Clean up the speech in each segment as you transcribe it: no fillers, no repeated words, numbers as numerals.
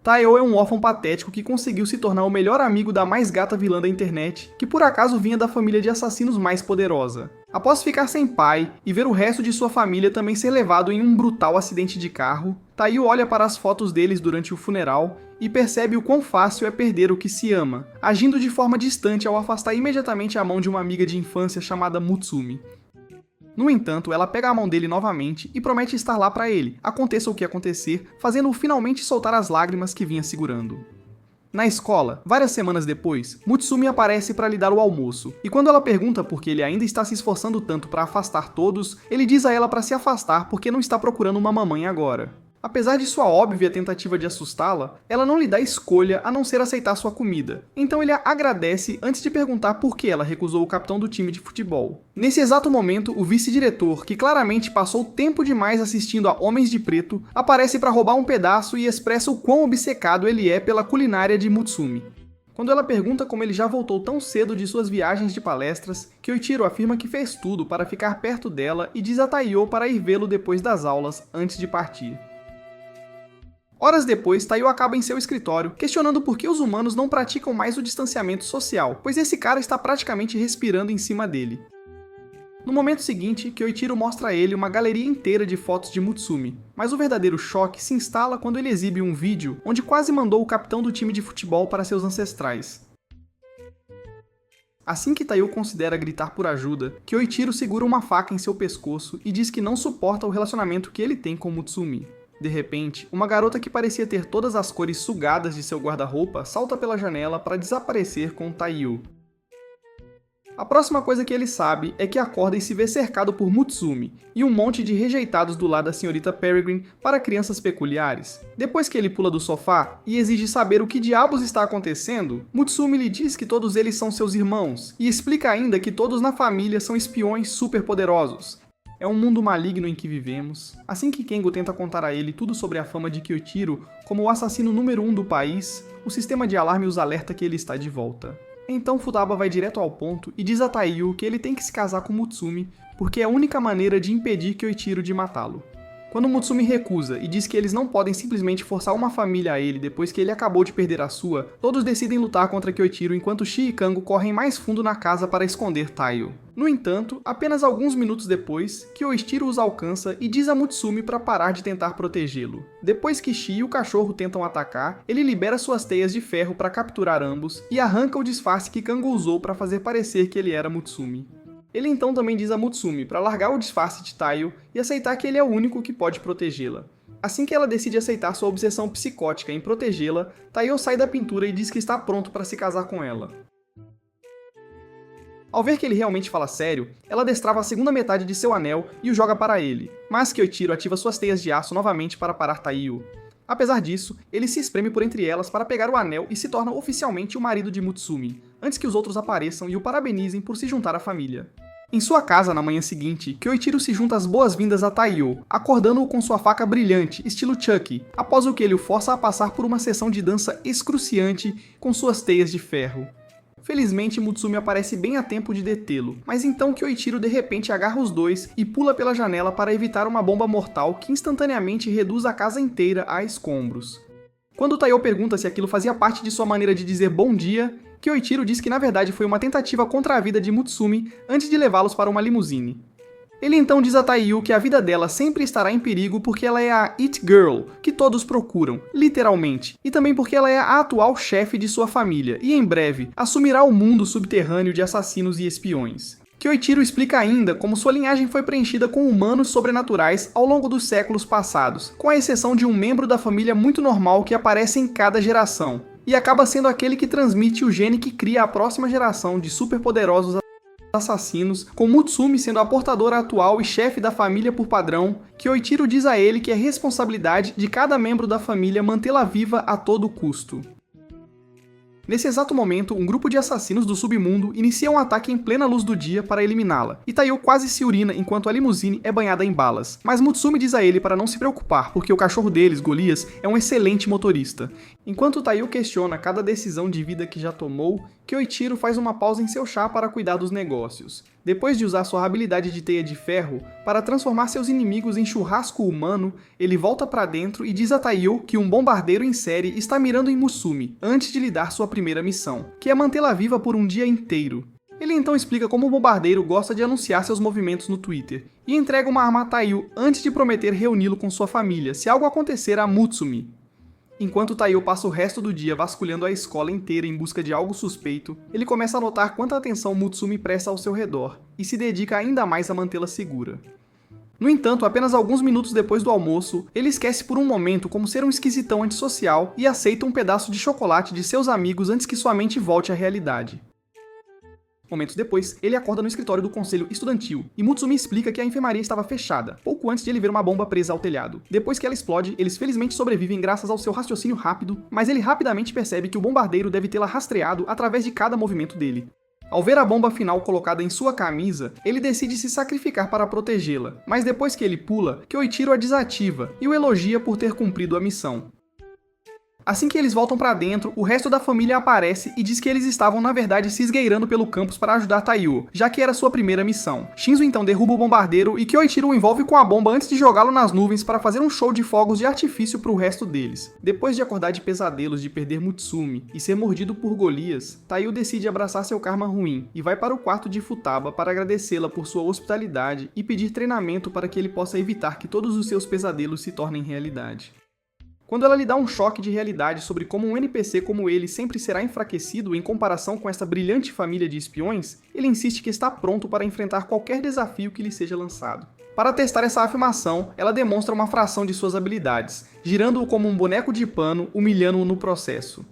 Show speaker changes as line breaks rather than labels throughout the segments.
Taiyo é um órfão patético que conseguiu se tornar o melhor amigo da mais gata vilã da internet, que por acaso vinha da família de assassinos mais poderosa. Após ficar sem pai e ver o resto de sua família também ser levado em um brutal acidente de carro, Taiyo olha para as fotos deles durante o funeral e percebe o quão fácil é perder o que se ama, agindo de forma distante ao afastar imediatamente a mão de uma amiga de infância chamada Mutsumi. No entanto, ela pega a mão dele novamente e promete estar lá para ele, aconteça o que acontecer, fazendo-o finalmente soltar as lágrimas que vinha segurando. Na escola, várias semanas depois, Mutsumi aparece para lhe dar o almoço, e quando ela pergunta por que ele ainda está se esforçando tanto para afastar todos, ele diz a ela para se afastar porque não está procurando uma mamãe agora. Apesar de sua óbvia tentativa de assustá-la, ela não lhe dá escolha a não ser aceitar sua comida. Então ele a agradece antes de perguntar por que ela recusou o capitão do time de futebol. Nesse exato momento, o vice-diretor, que claramente passou tempo demais assistindo a Homens de Preto, aparece para roubar um pedaço e expressa o quão obcecado ele é pela culinária de Mutsumi. Quando ela pergunta como ele já voltou tão cedo de suas viagens de palestras, Kyoichiro afirma que fez tudo para ficar perto dela e diz a Taiyo para ir vê-lo depois das aulas, antes de partir. Horas depois, Taiyo acaba em seu escritório, questionando por que os humanos não praticam mais o distanciamento social, pois esse cara está praticamente respirando em cima dele. No momento seguinte, Kyoichiro mostra a ele uma galeria inteira de fotos de Mutsumi, mas o verdadeiro choque se instala quando ele exibe um vídeo onde quase mandou o capitão do time de futebol para seus ancestrais. Assim que Taiyo considera gritar por ajuda, Kyoichiro segura uma faca em seu pescoço e diz que não suporta o relacionamento que ele tem com Mutsumi. De repente, uma garota que parecia ter todas as cores sugadas de seu guarda-roupa salta pela janela para desaparecer com Taiyo. A próxima coisa que ele sabe é que acorda e se vê cercado por Mutsumi e um monte de rejeitados do lado da senhorita Peregrine para crianças peculiares. Depois que ele pula do sofá e exige saber o que diabos está acontecendo, Mutsumi lhe diz que todos eles são seus irmãos e explica ainda que todos na família são espiões superpoderosos. É um mundo maligno em que vivemos. Assim que Kengo tenta contar a ele tudo sobre a fama de Kyoichiro como o assassino número 1 do país, o sistema de alarme os alerta que ele está de volta. Então Futaba vai direto ao ponto e diz a Taiyo que ele tem que se casar com Mutsumi porque é a única maneira de impedir Kyoichiro de matá-lo. Quando Mutsumi recusa e diz que eles não podem simplesmente forçar uma família a ele depois que ele acabou de perder a sua, todos decidem lutar contra Kyoichiro enquanto Shi e Kango correm mais fundo na casa para esconder Taiyo. No entanto, apenas alguns minutos depois, Kyoichiro os alcança e diz a Mutsumi para parar de tentar protegê-lo. Depois que Shi e o cachorro tentam atacar, ele libera suas teias de ferro para capturar ambos e arranca o disfarce que Kango usou para fazer parecer que ele era Mutsumi. Ele então também diz a Mutsumi para largar o disfarce de Taiyo e aceitar que ele é o único que pode protegê-la. Assim que ela decide aceitar sua obsessão psicótica em protegê-la, Taiyo sai da pintura e diz que está pronto para se casar com ela. Ao ver que ele realmente fala sério, ela destrava a segunda metade de seu anel e o joga para ele, mas Kyoichiro ativa suas teias de aço novamente para parar Taiyo. Apesar disso, ele se espreme por entre elas para pegar o anel e se torna oficialmente o marido de Mutsumi, antes que os outros apareçam e o parabenizem por se juntar à família. Em sua casa, na manhã seguinte, Kyoichiro se junta às boas-vindas a Taiyo, acordando-o com sua faca brilhante, estilo Chucky, após o que ele o força a passar por uma sessão de dança excruciante com suas teias de ferro. Felizmente, Mutsumi aparece bem a tempo de detê-lo, mas então Kyoichiro de repente agarra os dois e pula pela janela para evitar uma bomba mortal que instantaneamente reduz a casa inteira a escombros. Quando Taiyo pergunta se aquilo fazia parte de sua maneira de dizer bom dia, Kyoichiro diz que na verdade foi uma tentativa contra a vida de Mutsumi antes de levá-los para uma limusine. Ele então diz a Taiyo que a vida dela sempre estará em perigo porque ela é a It Girl, que todos procuram, literalmente, e também porque ela é a atual chefe de sua família e em breve assumirá o mundo subterrâneo de assassinos e espiões. Kyoichiro explica ainda como sua linhagem foi preenchida com humanos sobrenaturais ao longo dos séculos passados, com a exceção de um membro da família muito normal que aparece em cada geração, e acaba sendo aquele que transmite o gene que cria a próxima geração de superpoderosos assassinos, com Mutsumi sendo a portadora atual e chefe da família por padrão. Kyoichiro diz a ele que é responsabilidade de cada membro da família mantê-la viva a todo custo. Nesse exato momento, um grupo de assassinos do submundo inicia um ataque em plena luz do dia para eliminá-la, e Taiyo quase se urina enquanto a limusine é banhada em balas. Mas Mutsumi diz a ele para não se preocupar, porque o cachorro deles, Golias, é um excelente motorista. Enquanto Taiyo questiona cada decisão de vida que já tomou, Kyoichiro faz uma pausa em seu chá para cuidar dos negócios. Depois de usar sua habilidade de teia de ferro para transformar seus inimigos em churrasco humano, ele volta para dentro e diz a Taiyo que um bombardeiro em série está mirando em Mutsumi antes de lhe dar sua primeira missão, que é mantê-la viva por um dia inteiro. Ele então explica como o bombardeiro gosta de anunciar seus movimentos no Twitter, e entrega uma arma a Taiyo antes de prometer reuni-lo com sua família se algo acontecer a Mutsumi. Enquanto Taiyo passa o resto do dia vasculhando a escola inteira em busca de algo suspeito, ele começa a notar quanta atenção Mutsumi presta ao seu redor, e se dedica ainda mais a mantê-la segura. No entanto, apenas alguns minutos depois do almoço, ele esquece por um momento como ser um esquisitão antissocial e aceita um pedaço de chocolate de seus amigos antes que sua mente volte à realidade. Momentos depois, ele acorda no escritório do conselho estudantil, e Mutsumi explica que a enfermaria estava fechada, pouco antes de ele ver uma bomba presa ao telhado. Depois que ela explode, eles felizmente sobrevivem graças ao seu raciocínio rápido, mas ele rapidamente percebe que o bombardeiro deve tê-la rastreado através de cada movimento dele. Ao ver a bomba final colocada em sua camisa, ele decide se sacrificar para protegê-la, mas depois que ele pula, Kyoichiro a desativa e o elogia por ter cumprido a missão. Assim que eles voltam pra dentro, o resto da família aparece e diz que eles estavam na verdade se esgueirando pelo campus para ajudar Taiyo, já que era sua primeira missão. Shinzo então derruba o bombardeiro e Kyoichiro o envolve com a bomba antes de jogá-lo nas nuvens para fazer um show de fogos de artifício pro resto deles. Depois de acordar de pesadelos de perder Mutsumi e ser mordido por Golias, Taiyo decide abraçar seu karma ruim e vai para o quarto de Futaba para agradecê-la por sua hospitalidade e pedir treinamento para que ele possa evitar que todos os seus pesadelos se tornem realidade. Quando ela lhe dá um choque de realidade sobre como um NPC como ele sempre será enfraquecido em comparação com essa brilhante família de espiões, ele insiste que está pronto para enfrentar qualquer desafio que lhe seja lançado. Para testar essa afirmação, ela demonstra uma fração de suas habilidades, girando-o como um boneco de pano, humilhando-o no processo.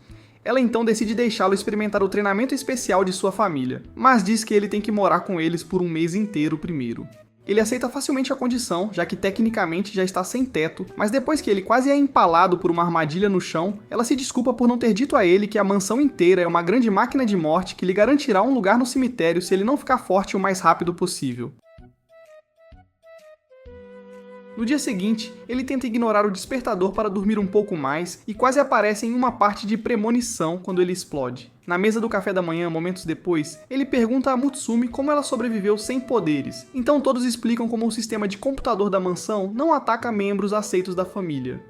Ela então decide deixá-lo experimentar o treinamento especial de sua família, mas diz que ele tem que morar com eles por um mês inteiro primeiro. Ele aceita facilmente a condição, já que tecnicamente já está sem teto, mas depois que ele quase é empalado por uma armadilha no chão, ela se desculpa por não ter dito a ele que a mansão inteira é uma grande máquina de morte que lhe garantirá um lugar no cemitério se ele não ficar forte o mais rápido possível. No dia seguinte, ele tenta ignorar o despertador para dormir um pouco mais e quase aparece em uma parte de premonição quando ele explode. Na mesa do café da manhã, momentos depois, ele pergunta a Mutsumi como ela sobreviveu sem poderes. Então todos explicam como o sistema de computador da mansão não ataca membros aceitos da família.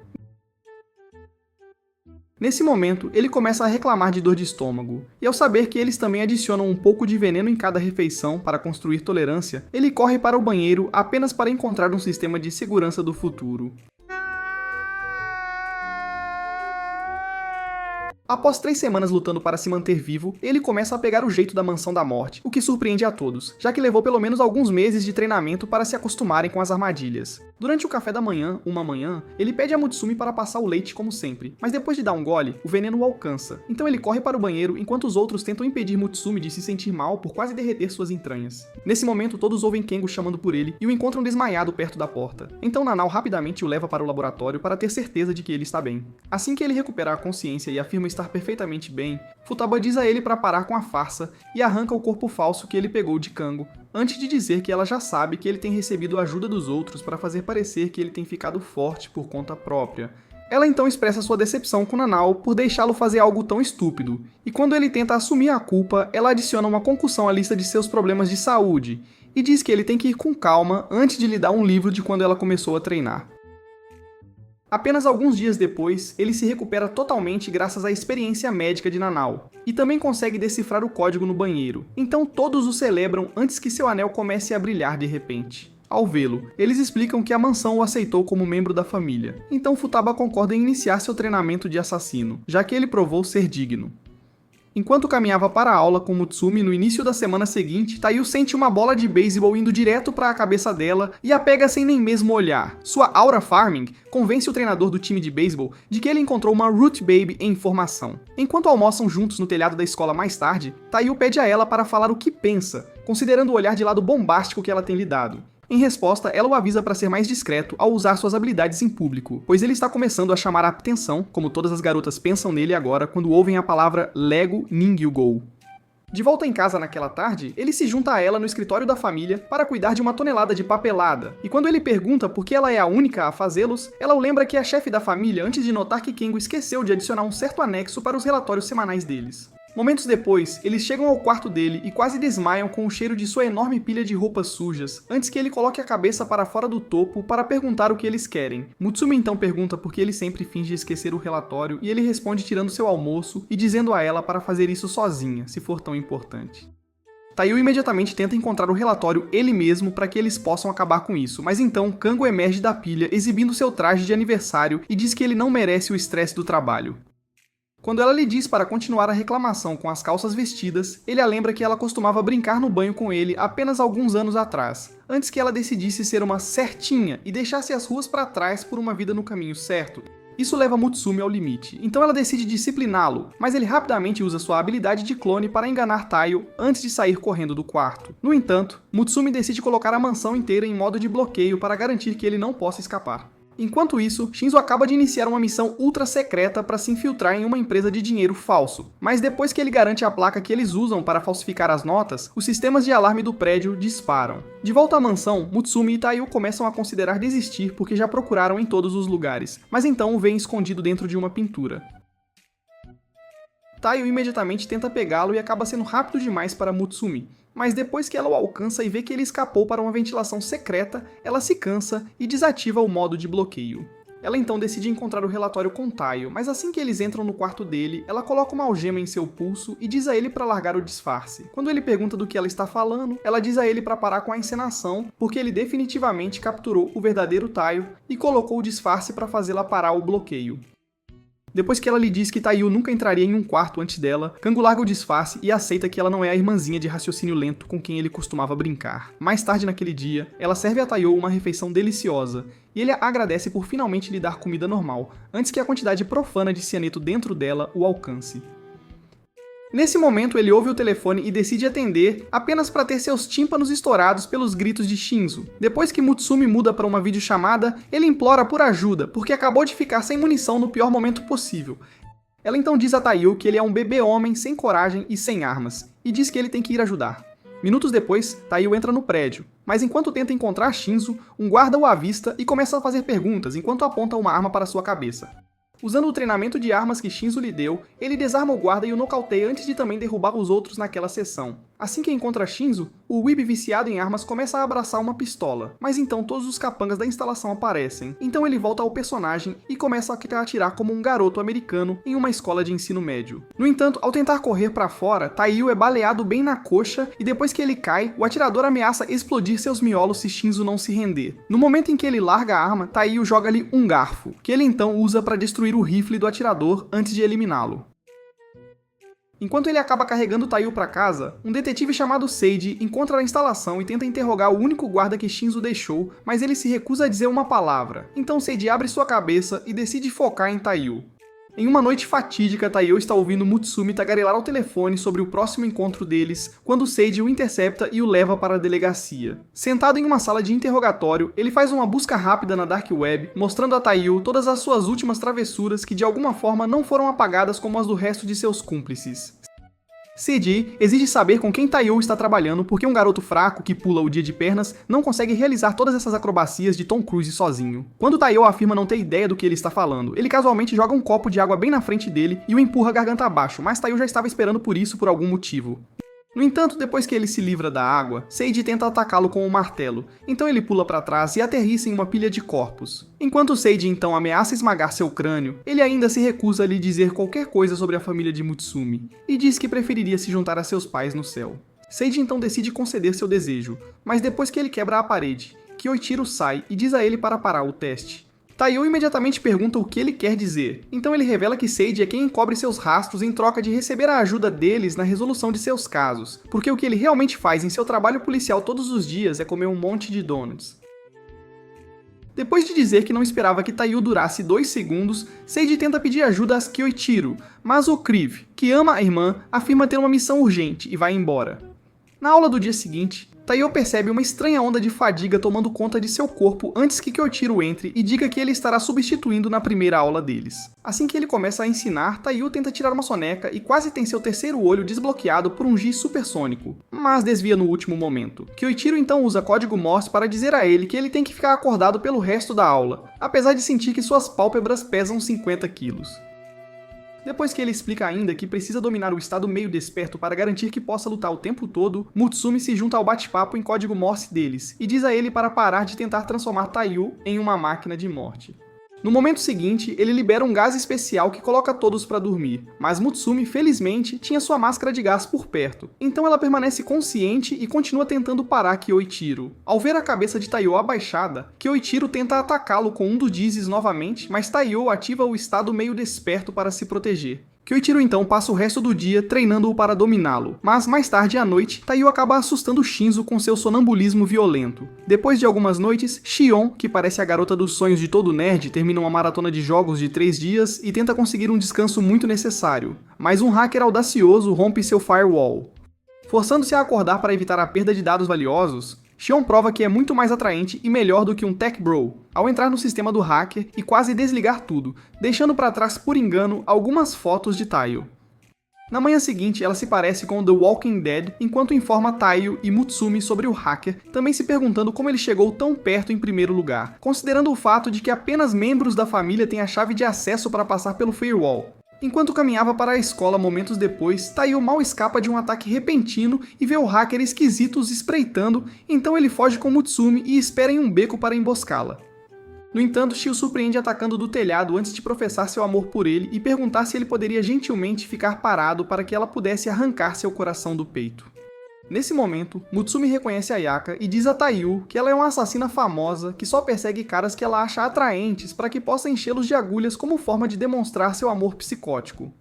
Nesse momento, ele começa a reclamar de dor de estômago, e ao saber que eles também adicionam um pouco de veneno em cada refeição para construir tolerância, ele corre para o banheiro apenas para encontrar um sistema de segurança do futuro. Após 3 semanas lutando para se manter vivo, ele começa a pegar o jeito da Mansão da Morte, o que surpreende a todos, já que levou pelo menos alguns meses de treinamento para se acostumarem com as armadilhas. Durante o café da manhã, uma manhã, ele pede a Mutsumi para passar o leite como sempre, mas depois de dar um gole, o veneno o alcança. Então ele corre para o banheiro enquanto os outros tentam impedir Mutsumi de se sentir mal por quase derreter suas entranhas. Nesse momento, todos ouvem Kengo chamando por ele e o encontram desmaiado perto da porta. Então Nanao rapidamente o leva para o laboratório para ter certeza de que ele está bem. Assim que ele recupera a consciência e afirma estar perfeitamente bem, Futaba diz a ele para parar com a farsa e arranca o corpo falso que ele pegou de Kango, antes de dizer que ela já sabe que ele tem recebido a ajuda dos outros para fazer parecer que ele tem ficado forte por conta própria. Ela então expressa sua decepção com Nanao por deixá-lo fazer algo tão estúpido, e quando ele tenta assumir a culpa, ela adiciona uma concussão à lista de seus problemas de saúde, e diz que ele tem que ir com calma antes de lhe dar um livro de quando ela começou a treinar. Apenas alguns dias depois, ele se recupera totalmente graças à experiência médica de Nanao, e também consegue decifrar o código no banheiro, então todos o celebram antes que seu anel comece a brilhar de repente. Ao vê-lo, eles explicam que a mansão o aceitou como membro da família, então Futaba concorda em iniciar seu treinamento de assassino, já que ele provou ser digno. Enquanto caminhava para a aula com Mutsumi no início da semana seguinte, Taiyo sente uma bola de beisebol indo direto para a cabeça dela e a pega sem nem mesmo olhar. Sua aura farming convence o treinador do time de beisebol de que ele encontrou uma Root Baby em formação. Enquanto almoçam juntos no telhado da escola mais tarde, Taiyo pede a ela para falar o que pensa, considerando o olhar de lado bombástico que ela tem lhe dado. Em resposta, ela o avisa para ser mais discreto ao usar suas habilidades em público, pois ele está começando a chamar a atenção, como todas as garotas pensam nele agora quando ouvem a palavra Lego Ningyugou. De volta em casa naquela tarde, ele se junta a ela no escritório da família para cuidar de uma tonelada de papelada, e quando ele pergunta por que ela é a única a fazê-los, ela o lembra que é a chefe da família antes de notar que Kengo esqueceu de adicionar um certo anexo para os relatórios semanais deles. Momentos depois, eles chegam ao quarto dele e quase desmaiam com o cheiro de sua enorme pilha de roupas sujas, antes que ele coloque a cabeça para fora do topo para perguntar o que eles querem. Mutsumi então pergunta por que ele sempre finge esquecer o relatório e ele responde tirando seu almoço e dizendo a ela para fazer isso sozinha, se for tão importante. Taiyo imediatamente tenta encontrar o relatório ele mesmo para que eles possam acabar com isso, mas então Kango emerge da pilha exibindo seu traje de aniversário e diz que ele não merece o estresse do trabalho. Quando ela lhe diz para continuar a reclamação com as calças vestidas, ele a lembra que ela costumava brincar no banho com ele apenas alguns anos atrás, antes que ela decidisse ser uma certinha e deixasse as ruas para trás por uma vida no caminho certo. Isso leva Mutsumi ao limite, então ela decide discipliná-lo, mas ele rapidamente usa sua habilidade de clone para enganar Taiyo antes de sair correndo do quarto. No entanto, Mutsumi decide colocar a mansão inteira em modo de bloqueio para garantir que ele não possa escapar. Enquanto isso, Shinzo acaba de iniciar uma missão ultra secreta para se infiltrar em uma empresa de dinheiro falso. Mas depois que ele garante a placa que eles usam para falsificar as notas, os sistemas de alarme do prédio disparam. De volta à mansão, Mutsumi e Taiyo começam a considerar desistir porque já procuraram em todos os lugares, mas então o veem escondido dentro de uma pintura. Taiyo imediatamente tenta pegá-lo e acaba sendo rápido demais para Mutsumi. Mas depois que ela o alcança e vê que ele escapou para uma ventilação secreta, ela se cansa e desativa o modo de bloqueio. Ela então decide encontrar o relatório com Taiyo, mas assim que eles entram no quarto dele, ela coloca uma algema em seu pulso e diz a ele para largar o disfarce. Quando ele pergunta do que ela está falando, ela diz a ele para parar com a encenação, porque ele definitivamente capturou o verdadeiro Taiyo e colocou o disfarce para fazê-la parar o bloqueio. Depois que ela lhe diz que Taiyo nunca entraria em um quarto antes dela, Kango larga o disfarce e aceita que ela não é a irmãzinha de raciocínio lento com quem ele costumava brincar. Mais tarde naquele dia, ela serve a Taiyo uma refeição deliciosa, e ele a agradece por finalmente lhe dar comida normal, antes que a quantidade profana de cianeto dentro dela o alcance. Nesse momento, ele ouve o telefone e decide atender apenas para ter seus tímpanos estourados pelos gritos de Shinzo. Depois que Mutsumi muda para uma videochamada, ele implora por ajuda, porque acabou de ficar sem munição no pior momento possível. Ela então diz a Taiyo que ele é um bebê homem sem coragem e sem armas, e diz que ele tem que ir ajudar. Minutos depois, Taiyo entra no prédio, mas enquanto tenta encontrar Shinzo, um guarda o avista e começa a fazer perguntas enquanto aponta uma arma para sua cabeça. Usando o treinamento de armas que Shinzo lhe deu, ele desarma o guarda e o nocauteia antes de também derrubar os outros naquela sessão. Assim que encontra Shinzo, o Weeb viciado em armas começa a abraçar uma pistola, mas então todos os capangas da instalação aparecem. Então ele volta ao personagem e começa a atirar como um garoto americano em uma escola de ensino médio. No entanto, ao tentar correr para fora, Taiyo é baleado bem na coxa e depois que ele cai, o atirador ameaça explodir seus miolos se Shinzo não se render. No momento em que ele larga a arma, Taiyo joga-lhe um garfo, que ele então usa para destruir o rifle do atirador antes de eliminá-lo. Enquanto ele acaba carregando Taiyo para casa, um detetive chamado Seiji encontra a instalação e tenta interrogar o único guarda que Shinzo deixou, mas ele se recusa a dizer uma palavra. Então Seiji abre sua cabeça e decide focar em Taiyo. Em uma noite fatídica, Taiyo está ouvindo Mutsumi tagarelar ao telefone sobre o próximo encontro deles, quando Seiji o intercepta e o leva para a delegacia. Sentado em uma sala de interrogatório, ele faz uma busca rápida na Dark Web, mostrando a Taiyo todas as suas últimas travessuras que de alguma forma não foram apagadas como as do resto de seus cúmplices. Seiji exige saber com quem Taiyo está trabalhando porque um garoto fraco que pula o dia de pernas não consegue realizar todas essas acrobacias de Tom Cruise sozinho. Quando Taiyo afirma não ter ideia do que ele está falando, ele casualmente joga um copo de água bem na frente dele e o empurra garganta abaixo, mas Taiyo já estava esperando por isso por algum motivo. No entanto, depois que ele se livra da água, Seiji tenta atacá-lo com um martelo, então ele pula para trás e aterrissa em uma pilha de corpos. Enquanto Seiji então ameaça esmagar seu crânio, ele ainda se recusa a lhe dizer qualquer coisa sobre a família de Mutsumi, e diz que preferiria se juntar a seus pais no céu. Seiji então decide conceder seu desejo, mas depois que ele quebra a parede, Kyoichiro sai e diz a ele para parar o teste. Taiyo imediatamente pergunta o que ele quer dizer, então ele revela que Seiji é quem encobre seus rastros em troca de receber a ajuda deles na resolução de seus casos, porque o que ele realmente faz em seu trabalho policial todos os dias é comer um monte de donuts. Depois de dizer que não esperava que Taiyo durasse 2 segundos, Seiji tenta pedir ajuda a Kyoichiro, mas o Kriv, que ama a irmã, afirma ter uma missão urgente e vai embora. Na aula do dia seguinte, Taiyo percebe uma estranha onda de fadiga tomando conta de seu corpo antes que Kyoichiro entre e diga que ele estará substituindo na primeira aula deles. Assim que ele começa a ensinar, Taiyo tenta tirar uma soneca e quase tem seu terceiro olho desbloqueado por um giz supersônico, mas desvia no último momento. Kyoichiro então usa código Morse para dizer a ele que ele tem que ficar acordado pelo resto da aula, apesar de sentir que suas pálpebras pesam 50 quilos. Depois que ele explica ainda que precisa dominar o estado meio desperto para garantir que possa lutar o tempo todo, Mutsumi se junta ao bate-papo em código Morse deles e diz a ele para parar de tentar transformar Taiyu em uma máquina de morte. No momento seguinte, ele libera um gás especial que coloca todos para dormir, mas Mutsumi, felizmente, tinha sua máscara de gás por perto, então ela permanece consciente e continua tentando parar Kyoichiro. Ao ver a cabeça de Taiyo abaixada, Kyoichiro tenta atacá-lo com um dos dizes novamente, mas Taiyo ativa o estado meio desperto para se proteger. Kyoichiro então passa o resto do dia treinando-o para dominá-lo, mas mais tarde à noite, Taiyo acaba assustando Shinzo com seu sonambulismo violento. Depois de algumas noites, Shion, que parece a garota dos sonhos de todo nerd, termina uma maratona de jogos de 3 dias e tenta conseguir um descanso muito necessário, mas um hacker audacioso rompe seu firewall. Forçando-se a acordar para evitar a perda de dados valiosos, Shion prova que é muito mais atraente e melhor do que um tech bro, ao entrar no sistema do hacker e quase desligar tudo, deixando para trás por engano algumas fotos de Taiyo. Na manhã seguinte, ela se parece com The Walking Dead enquanto informa Taiyo e Mutsumi sobre o hacker, também se perguntando como ele chegou tão perto em primeiro lugar, considerando o fato de que apenas membros da família têm a chave de acesso para passar pelo firewall. Enquanto caminhava para a escola momentos depois, Taiyo mal escapa de um ataque repentino e vê o hacker esquisito os espreitando, então ele foge com Mutsumi e espera em um beco para emboscá-la. No entanto, Shio surpreende atacando do telhado antes de professar seu amor por ele e perguntar se ele poderia gentilmente ficar parado para que ela pudesse arrancar seu coração do peito. Nesse momento, Mutsumi reconhece Ayaka e diz a Taiyu que ela é uma assassina famosa que só persegue caras que ela acha atraentes para que possa enchê-los de agulhas como forma de demonstrar seu amor psicótico.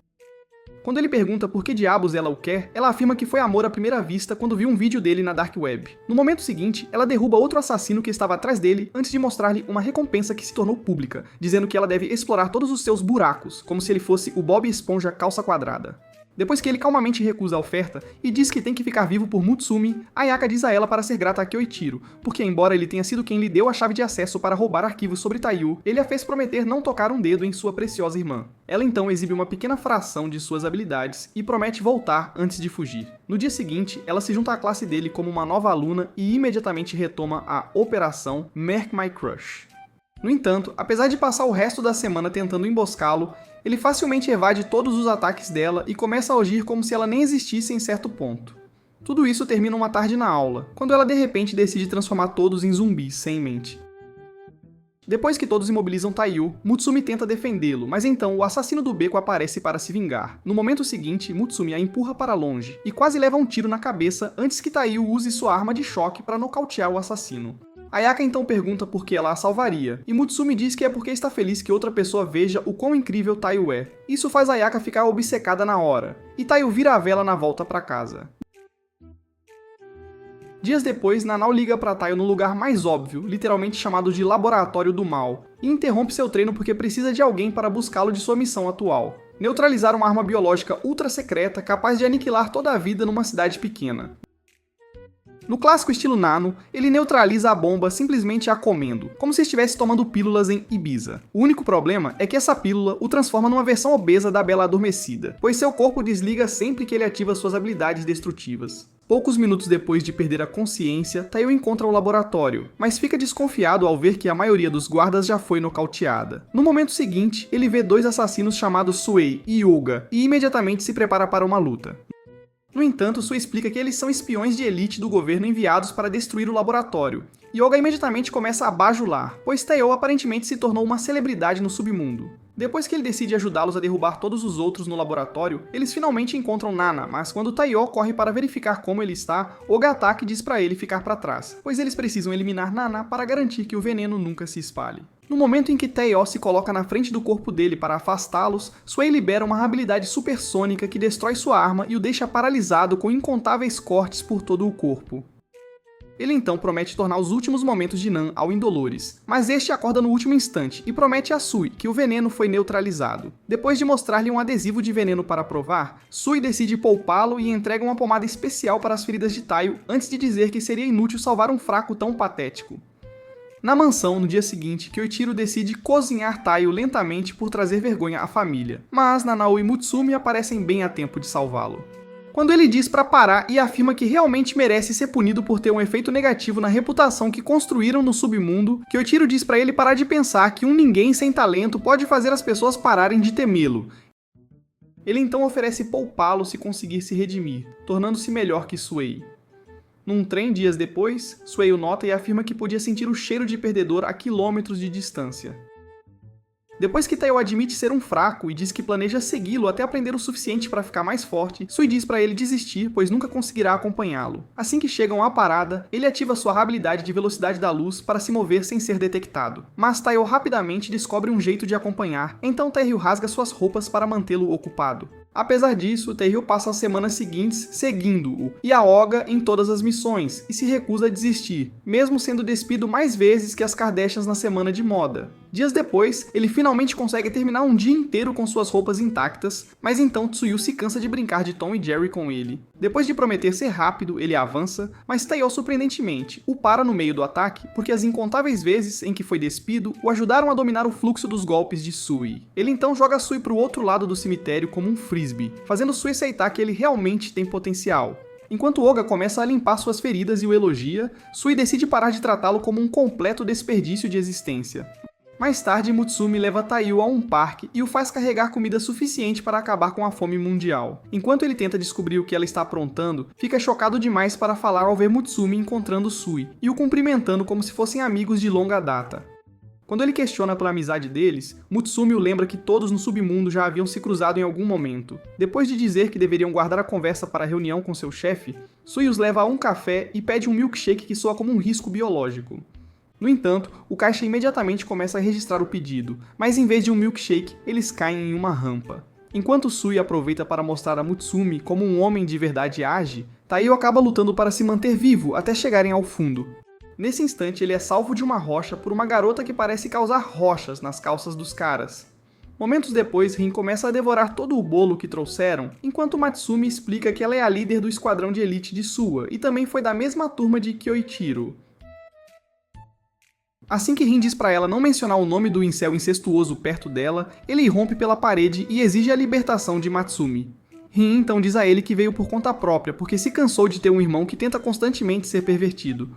Quando ele pergunta por que diabos ela o quer, ela afirma que foi amor à primeira vista quando viu um vídeo dele na Dark Web. No momento seguinte, ela derruba outro assassino que estava atrás dele antes de mostrar-lhe uma recompensa que se tornou pública, dizendo que ela deve explorar todos os seus buracos, como se ele fosse o Bob Esponja calça quadrada. Depois que ele calmamente recusa a oferta e diz que tem que ficar vivo por Mutsumi, Ayaka diz a ela para ser grata a Kyoichiro, porque embora ele tenha sido quem lhe deu a chave de acesso para roubar arquivos sobre Taiyu, ele a fez prometer não tocar um dedo em sua preciosa irmã. Ela então exibe uma pequena fração de suas habilidades e promete voltar antes de fugir. No dia seguinte, ela se junta à classe dele como uma nova aluna e imediatamente retoma a Operação Mark My Crush. No entanto, apesar de passar o resto da semana tentando emboscá-lo, ele facilmente evade todos os ataques dela e começa a agir como se ela nem existisse em certo ponto. Tudo isso termina uma tarde na aula, quando ela de repente decide transformar todos em zumbis sem mente. Depois que todos imobilizam Taiyu, Mutsumi tenta defendê-lo, mas então o assassino do beco aparece para se vingar. No momento seguinte, Mutsumi a empurra para longe e quase leva um tiro na cabeça antes que Taiyu use sua arma de choque para nocautear o assassino. Ayaka então pergunta por que ela a salvaria, e Mutsumi diz que é porque está feliz que outra pessoa veja o quão incrível Taiyu é. Isso faz Ayaka ficar obcecada na hora, e Taiyu vira a vela na volta para casa. Dias depois, Nanao liga para Taiyu no lugar mais óbvio, literalmente chamado de Laboratório do Mal, e interrompe seu treino porque precisa de alguém para buscá-lo de sua missão atual: neutralizar uma arma biológica ultra secreta capaz de aniquilar toda a vida numa cidade pequena. No clássico estilo Nano, ele neutraliza a bomba simplesmente a comendo, como se estivesse tomando pílulas em Ibiza. O único problema é que essa pílula o transforma numa versão obesa da Bela Adormecida, pois seu corpo desliga sempre que ele ativa suas habilidades destrutivas. Poucos minutos depois de perder a consciência, Taiyu encontra o laboratório, mas fica desconfiado ao ver que a maioria dos guardas já foi nocauteada. No momento seguinte, ele vê dois assassinos chamados Suei e Yuga, e imediatamente se prepara para uma luta. No entanto, Sue explica que eles são espiões de elite do governo enviados para destruir o laboratório. Yoga imediatamente começa a bajular, pois Taiyu aparentemente se tornou uma celebridade no submundo. Depois que ele decide ajudá-los a derrubar todos os outros no laboratório, eles finalmente encontram Nana, mas quando Taiyu corre para verificar como ele está, Ogatake diz para ele ficar para trás, pois eles precisam eliminar Nana para garantir que o veneno nunca se espalhe. No momento em que Taiyu se coloca na frente do corpo dele para afastá-los, Suei libera uma habilidade supersônica que destrói sua arma e o deixa paralisado com incontáveis cortes por todo o corpo. Ele então promete tornar os últimos momentos de Nan ao indolores, mas este acorda no último instante e promete a Sui que o veneno foi neutralizado. Depois de mostrar-lhe um adesivo de veneno para provar, Sui decide poupá-lo e entrega uma pomada especial para as feridas de Taiyu antes de dizer que seria inútil salvar um fraco tão patético. Na mansão, no dia seguinte, Kyoichiro decide cozinhar Taiyu lentamente por trazer vergonha à família, mas Nanao e Mutsumi aparecem bem a tempo de salvá-lo. Quando ele diz para parar e afirma que realmente merece ser punido por ter um efeito negativo na reputação que construíram no submundo, Kyoichiro diz para ele parar de pensar que um ninguém sem talento pode fazer as pessoas pararem de temê-lo. Ele então oferece poupá-lo se conseguir se redimir, tornando-se melhor que Sway. Num trem dias depois, Sway o nota e afirma que podia sentir o cheiro de perdedor a quilômetros de distância. Depois que Taiyo admite ser um fraco e diz que planeja segui-lo até aprender o suficiente para ficar mais forte, Sui diz para ele desistir, pois nunca conseguirá acompanhá-lo. Assim que chegam à parada, ele ativa sua habilidade de velocidade da luz para se mover sem ser detectado. Mas Taiyo rapidamente descobre um jeito de acompanhar, então Taehyung rasga suas roupas para mantê-lo ocupado. Apesar disso, Taehyung passa as semanas seguintes seguindo-o e ahoga em todas as missões, e se recusa a desistir, mesmo sendo despido mais vezes que as Kardashians na semana de moda. Dias depois, ele finalmente consegue terminar um dia inteiro com suas roupas intactas, mas então Tsuyu se cansa de brincar de Tom e Jerry com ele. Depois de prometer ser rápido, ele avança, mas Taiyo surpreendentemente o para no meio do ataque porque as incontáveis vezes em que foi despido o ajudaram a dominar o fluxo dos golpes de Sui. Ele então joga Sui para o outro lado do cemitério como um frisbee, fazendo Sui aceitar que ele realmente tem potencial. Enquanto Oga começa a limpar suas feridas e o elogia, Sui decide parar de tratá-lo como um completo desperdício de existência. Mais tarde, Mutsumi leva Taiyo a um parque e o faz carregar comida suficiente para acabar com a fome mundial. Enquanto ele tenta descobrir o que ela está aprontando, fica chocado demais para falar ao ver Mutsumi encontrando Sui e o cumprimentando como se fossem amigos de longa data. Quando ele questiona pela amizade deles, Mutsumi o lembra que todos no submundo já haviam se cruzado em algum momento. Depois de dizer que deveriam guardar a conversa para a reunião com seu chefe, Sui os leva a um café e pede um milkshake que soa como um risco biológico. No entanto, o caixa imediatamente começa a registrar o pedido, mas em vez de um milkshake, eles caem em uma rampa. Enquanto Sui aproveita para mostrar a Mutsumi como um homem de verdade age, Taiyo acaba lutando para se manter vivo até chegarem ao fundo. Nesse instante, ele é salvo de uma rocha por uma garota que parece causar rochas nas calças dos caras. Momentos depois, Rin começa a devorar todo o bolo que trouxeram, enquanto Matsumi explica que ela é a líder do esquadrão de elite de Suwa e também foi da mesma turma de Kyoichiro. Assim que Rin diz pra ela não mencionar o nome do incel incestuoso perto dela, ele irrompe pela parede e exige a libertação de Matsumi. Rin então diz a ele que veio por conta própria, porque se cansou de ter um irmão que tenta constantemente ser pervertido.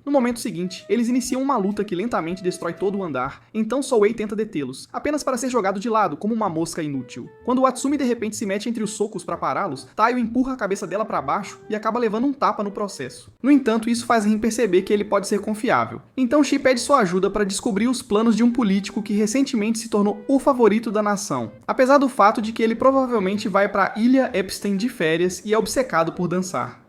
No momento seguinte, eles iniciam uma luta que lentamente destrói todo o andar, então Soei tenta detê-los, apenas para ser jogado de lado como uma mosca inútil. Quando Watsumi de repente se mete entre os socos para pará-los, Taiyo empurra a cabeça dela para baixo e acaba levando um tapa no processo. No entanto, isso faz Rin perceber que ele pode ser confiável. Então Shi pede sua ajuda para descobrir os planos de um político que recentemente se tornou o favorito da nação, apesar do fato de que ele provavelmente vai para a Ilha Epstein de férias e é obcecado por dançar.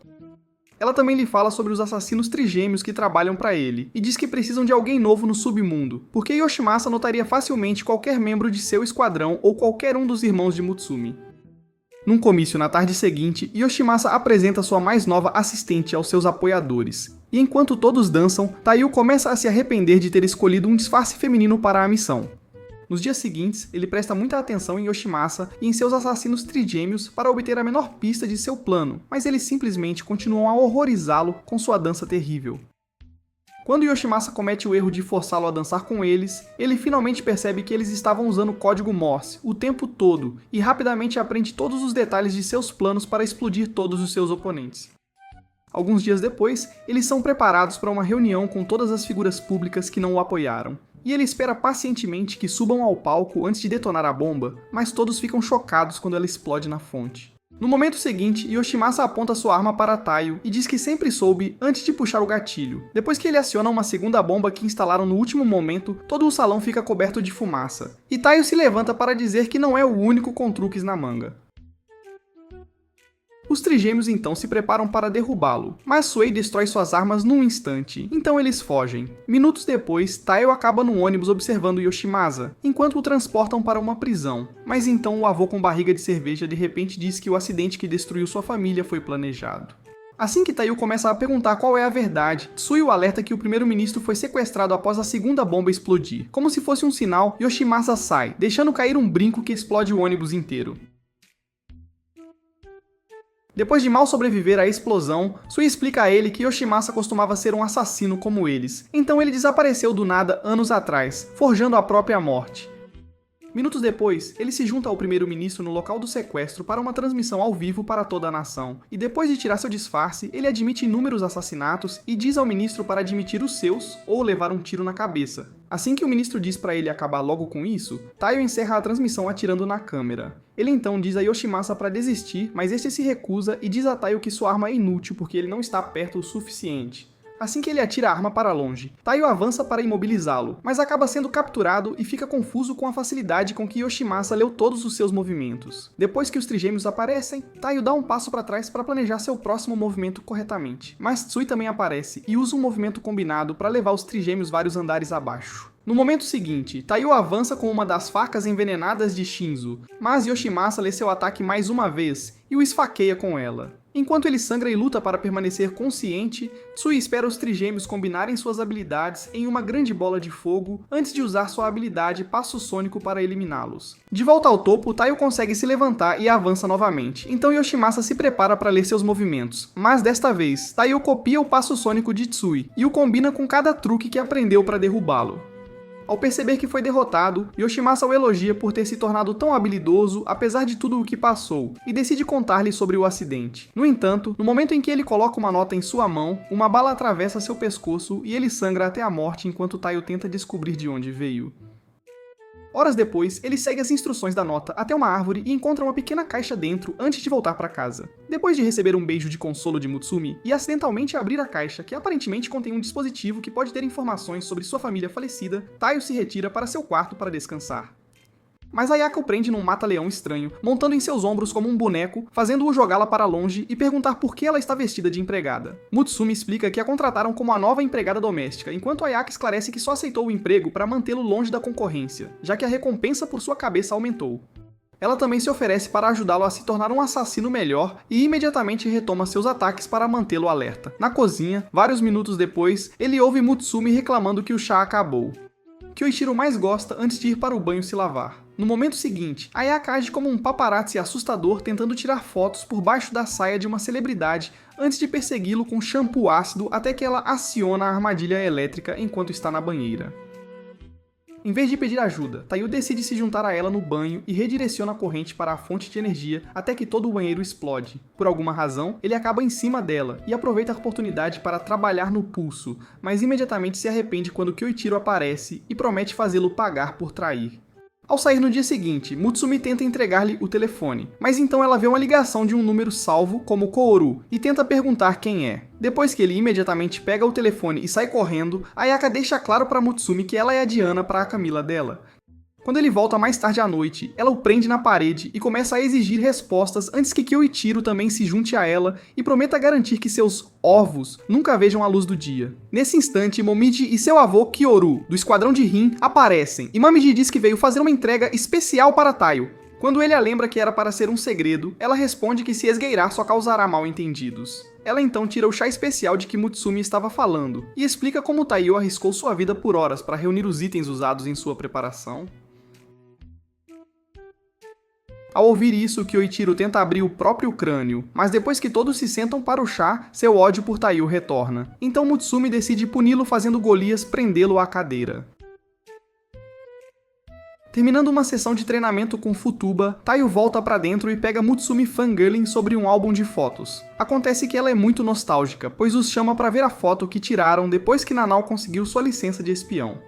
Ela também lhe fala sobre os assassinos trigêmeos que trabalham para ele, e diz que precisam de alguém novo no submundo, porque Yoshimasa notaria facilmente qualquer membro de seu esquadrão ou qualquer um dos irmãos de Mutsumi. Num comício na tarde seguinte, Yoshimasa apresenta sua mais nova assistente aos seus apoiadores, e enquanto todos dançam, Taiyo começa a se arrepender de ter escolhido um disfarce feminino para a missão. Nos dias seguintes, ele presta muita atenção em Yoshimasa e em seus assassinos trigêmeos para obter a menor pista de seu plano, mas eles simplesmente continuam a horrorizá-lo com sua dança terrível. Quando Yoshimasa comete o erro de forçá-lo a dançar com eles, ele finalmente percebe que eles estavam usando o código Morse o tempo todo e rapidamente aprende todos os detalhes de seus planos para explodir todos os seus oponentes. Alguns dias depois, eles são preparados para uma reunião com todas as figuras públicas que não o apoiaram. E ele espera pacientemente que subam ao palco antes de detonar a bomba, mas todos ficam chocados quando ela explode na fonte. No momento seguinte, Yoshimasa aponta sua arma para Taiyo e diz que sempre soube antes de puxar o gatilho. Depois que ele aciona uma segunda bomba que instalaram no último momento, todo o salão fica coberto de fumaça. E Taiyo se levanta para dizer que não é o único com truques na manga. Os trigêmeos então se preparam para derrubá-lo, mas Suei destrói suas armas num instante, então eles fogem. Minutos depois, Taiyo acaba no ônibus observando Yoshimasa, enquanto o transportam para uma prisão, mas então o avô com barriga de cerveja de repente diz que o acidente que destruiu sua família foi planejado. Assim que Taiyo começa a perguntar qual é a verdade, Tsui o alerta que o primeiro-ministro foi sequestrado após a segunda bomba explodir. Como se fosse um sinal, Yoshimasa sai, deixando cair um brinco que explode o ônibus inteiro. Depois de mal sobreviver à explosão, Sui explica a ele que Yoshimasa costumava ser um assassino como eles, então ele desapareceu do nada anos atrás, forjando a própria morte. Minutos depois, ele se junta ao primeiro-ministro no local do sequestro para uma transmissão ao vivo para toda a nação, e depois de tirar seu disfarce, ele admite inúmeros assassinatos e diz ao ministro para admitir os seus ou levar um tiro na cabeça. Assim que o ministro diz pra ele acabar logo com isso, Taiyo encerra a transmissão atirando na câmera. Ele então diz a Yoshimasa pra desistir, mas este se recusa e diz a Taiyo que sua arma é inútil porque ele não está perto o suficiente. Assim que ele atira a arma para longe, Taiyo avança para imobilizá-lo, mas acaba sendo capturado e fica confuso com a facilidade com que Yoshimasa leu todos os seus movimentos. Depois que os trigêmeos aparecem, Taiyo dá um passo para trás para planejar seu próximo movimento corretamente, mas Tsui também aparece e usa um movimento combinado para levar os trigêmeos vários andares abaixo. No momento seguinte, Taiyo avança com uma das facas envenenadas de Shinzo, mas Yoshimasa lê seu ataque mais uma vez e o esfaqueia com ela. Enquanto ele sangra e luta para permanecer consciente, Tsui espera os trigêmeos combinarem suas habilidades em uma grande bola de fogo antes de usar sua habilidade Passo Sônico para eliminá-los. De volta ao topo, Taiyo consegue se levantar e avança novamente, então Yoshimasa se prepara para ler seus movimentos, mas desta vez, Taiyo copia o Passo Sônico de Tsui e o combina com cada truque que aprendeu para derrubá-lo. Ao perceber que foi derrotado, Yoshimasa o elogia por ter se tornado tão habilidoso apesar de tudo o que passou, e decide contar-lhe sobre o acidente. No entanto, no momento em que ele coloca uma nota em sua mão, uma bala atravessa seu pescoço e ele sangra até a morte enquanto Taiyo tenta descobrir de onde veio. Horas depois, ele segue as instruções da nota até uma árvore e encontra uma pequena caixa dentro antes de voltar para casa. Depois de receber um beijo de consolo de Mutsumi e acidentalmente abrir a caixa, que aparentemente contém um dispositivo que pode ter informações sobre sua família falecida, Taiyo se retira para seu quarto para descansar. Mas Ayaka o prende num mata-leão estranho, montando em seus ombros como um boneco, fazendo-o jogá-la para longe e perguntar por que ela está vestida de empregada. Mutsumi explica que a contrataram como a nova empregada doméstica, enquanto Ayaka esclarece que só aceitou o emprego para mantê-lo longe da concorrência, já que a recompensa por sua cabeça aumentou. Ela também se oferece para ajudá-lo a se tornar um assassino melhor e imediatamente retoma seus ataques para mantê-lo alerta. Na cozinha, vários minutos depois, ele ouve Mutsumi reclamando que o chá acabou, que o Ichiro mais gosta antes de ir para o banho se lavar. No momento seguinte, Ayaka age como um paparazzi assustador tentando tirar fotos por baixo da saia de uma celebridade antes de persegui-lo com shampoo ácido até que ela aciona a armadilha elétrica enquanto está na banheira. Em vez de pedir ajuda, Taiyo decide se juntar a ela no banho e redireciona a corrente para a fonte de energia até que todo o banheiro explode. Por alguma razão, ele acaba em cima dela e aproveita a oportunidade para trabalhar no pulso, mas imediatamente se arrepende quando Kyoichiro aparece e promete fazê-lo pagar por trair. Ao sair no dia seguinte, Mutsumi tenta entregar-lhe o telefone, mas então ela vê uma ligação de um número salvo como Kooru e tenta perguntar quem é. Depois que ele imediatamente pega o telefone e sai correndo, Ayaka deixa claro para Mutsumi que ela é a Diana para a Camila dela. Quando ele volta mais tarde à noite, ela o prende na parede e começa a exigir respostas antes que Kyoichiro também se junte a ela e prometa garantir que seus ovos nunca vejam a luz do dia. Nesse instante, Momiji e seu avô Kyoru, do Esquadrão de Rin, aparecem, e Momiji diz que veio fazer uma entrega especial para Taiyo. Quando ele a lembra que era para ser um segredo, ela responde que se esgueirar só causará mal-entendidos. Ela então tira o chá especial de que Mutsumi estava falando, e explica como Taiyo arriscou sua vida por horas para reunir os itens usados em sua preparação. Ao ouvir isso, Kyoichiro tenta abrir o próprio crânio, mas depois que todos se sentam para o chá, seu ódio por Taiyo retorna. Então Mutsumi decide puni-lo fazendo Golias prendê-lo à cadeira. Terminando uma sessão de treinamento com Futuba, Taiyo volta pra dentro e pega Mutsumi fangirling sobre um álbum de fotos. Acontece que ela é muito nostálgica, pois os chama pra ver a foto que tiraram depois que Nanao conseguiu sua licença de espião.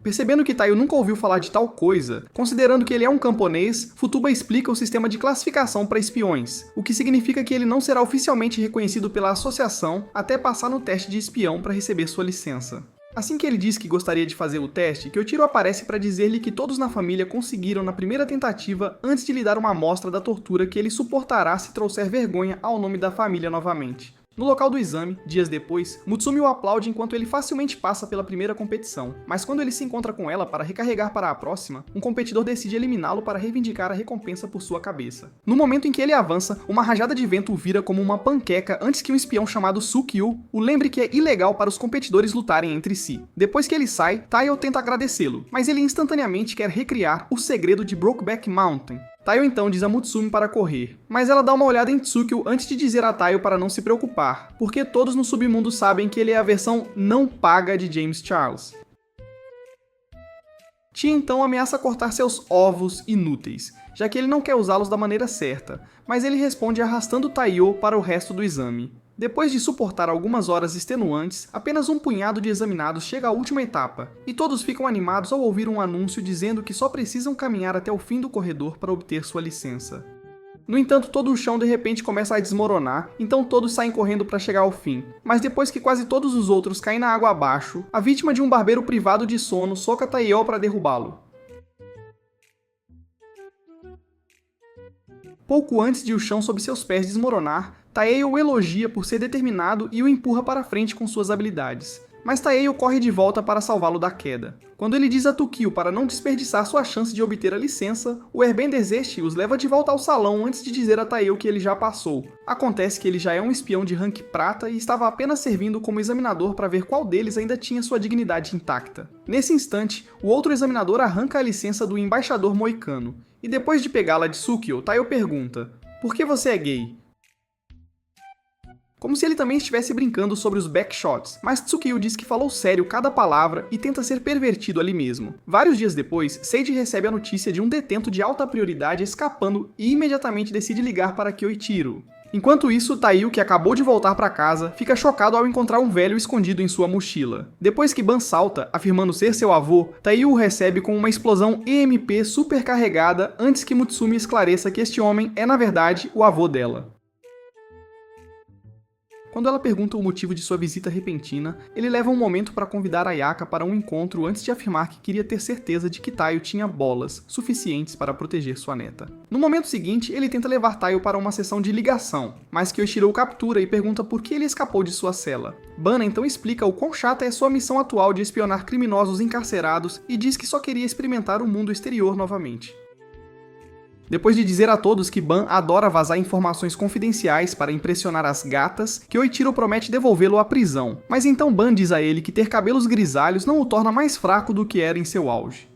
Percebendo que Taiyo nunca ouviu falar de tal coisa, considerando que ele é um camponês, Futuba explica o sistema de classificação para espiões, o que significa que ele não será oficialmente reconhecido pela associação até passar no teste de espião para receber sua licença. Assim que ele diz que gostaria de fazer o teste, Kyoichiro aparece para dizer-lhe que todos na família conseguiram na primeira tentativa antes de lhe dar uma amostra da tortura que ele suportará se trouxer vergonha ao nome da família novamente. No local do exame, dias depois, Mutsumi o aplaude enquanto ele facilmente passa pela primeira competição, mas quando ele se encontra com ela para recarregar para a próxima, um competidor decide eliminá-lo para reivindicar a recompensa por sua cabeça. No momento em que ele avança, uma rajada de vento o vira como uma panqueca antes que um espião chamado Sukyu o lembre que é ilegal para os competidores lutarem entre si. Depois que ele sai, Taiyo tenta agradecê-lo, mas ele instantaneamente quer recriar o segredo de Brokeback Mountain. Taiyo então diz a Mutsumi para correr, mas ela dá uma olhada em Tsukio antes de dizer a Taiyo para não se preocupar, porque todos no submundo sabem que ele é a versão não paga de James Charles. Tia então ameaça cortar seus ovos inúteis, já que ele não quer usá-los da maneira certa, mas ele responde arrastando Taiyo para o resto do exame. Depois de suportar algumas horas extenuantes, apenas um punhado de examinados chega à última etapa, e todos ficam animados ao ouvir um anúncio dizendo que só precisam caminhar até o fim do corredor para obter sua licença. No entanto, todo o chão de repente começa a desmoronar, então todos saem correndo para chegar ao fim. Mas depois que quase todos os outros caem na água abaixo, a vítima de um barbeiro privado de sono soca Taiyo para derrubá-lo. Pouco antes de o chão sob seus pés desmoronar, Taeyo o elogia por ser determinado e o empurra para frente com suas habilidades. Mas Taeyo corre de volta para salvá-lo da queda. Quando ele diz a Tukio para não desperdiçar sua chance de obter a licença, o Airbender Zest os leva de volta ao salão antes de dizer a Taeyo que ele já passou. Acontece que ele já é um espião de rank prata e estava apenas servindo como examinador para ver qual deles ainda tinha sua dignidade intacta. Nesse instante, o outro examinador arranca a licença do embaixador moicano. E depois de pegá-la de Tsukio, Taeyo pergunta: "Por que você é gay?" Como se ele também estivesse brincando sobre os backshots, mas Tsukio diz que falou sério cada palavra e tenta ser pervertido ali mesmo. Vários dias depois, Seiji recebe a notícia de um detento de alta prioridade escapando e imediatamente decide ligar para Kyoichiro. Enquanto isso, Taiyo, que acabou de voltar para casa, fica chocado ao encontrar um velho escondido em sua mochila. Depois que Ban salta, afirmando ser seu avô, Taiyo o recebe com uma explosão EMP supercarregada antes que Mutsumi esclareça que este homem é na verdade o avô dela. Quando ela pergunta o motivo de sua visita repentina, ele leva um momento para convidar Ayaka para um encontro antes de afirmar que queria ter certeza de que Taiyo tinha bolas suficientes para proteger sua neta. No momento seguinte, ele tenta levar Taiyo para uma sessão de ligação, mas Kyoichiro o captura e pergunta por que ele escapou de sua cela. Bana então explica o quão chata é sua missão atual de espionar criminosos encarcerados e diz que só queria experimentar o mundo exterior novamente. Depois de dizer a todos que Ban adora vazar informações confidenciais para impressionar as gatas, Kyoichiro promete devolvê-lo à prisão, mas então Ban diz a ele que ter cabelos grisalhos não o torna mais fraco do que era em seu auge.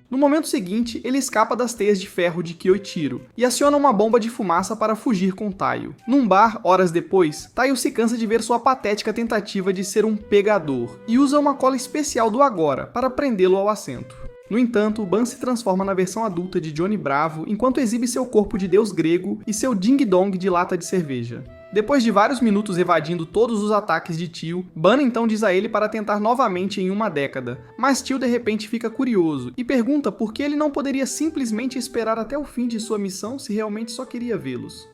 No momento seguinte, ele escapa das teias de ferro de Kyoichiro e aciona uma bomba de fumaça para fugir com Taiyo. Num bar, horas depois, Taiyo se cansa de ver sua patética tentativa de ser um pegador e usa uma cola especial do Agora para prendê-lo ao assento. No entanto, Ban se transforma na versão adulta de Johnny Bravo enquanto exibe seu corpo de deus grego e seu ding-dong de lata de cerveja. Depois de vários minutos evadindo todos os ataques de Tio, Ban então diz a ele para tentar novamente em uma década, mas Tio de repente fica curioso e pergunta por que ele não poderia simplesmente esperar até o fim de sua missão se realmente só queria vê-los.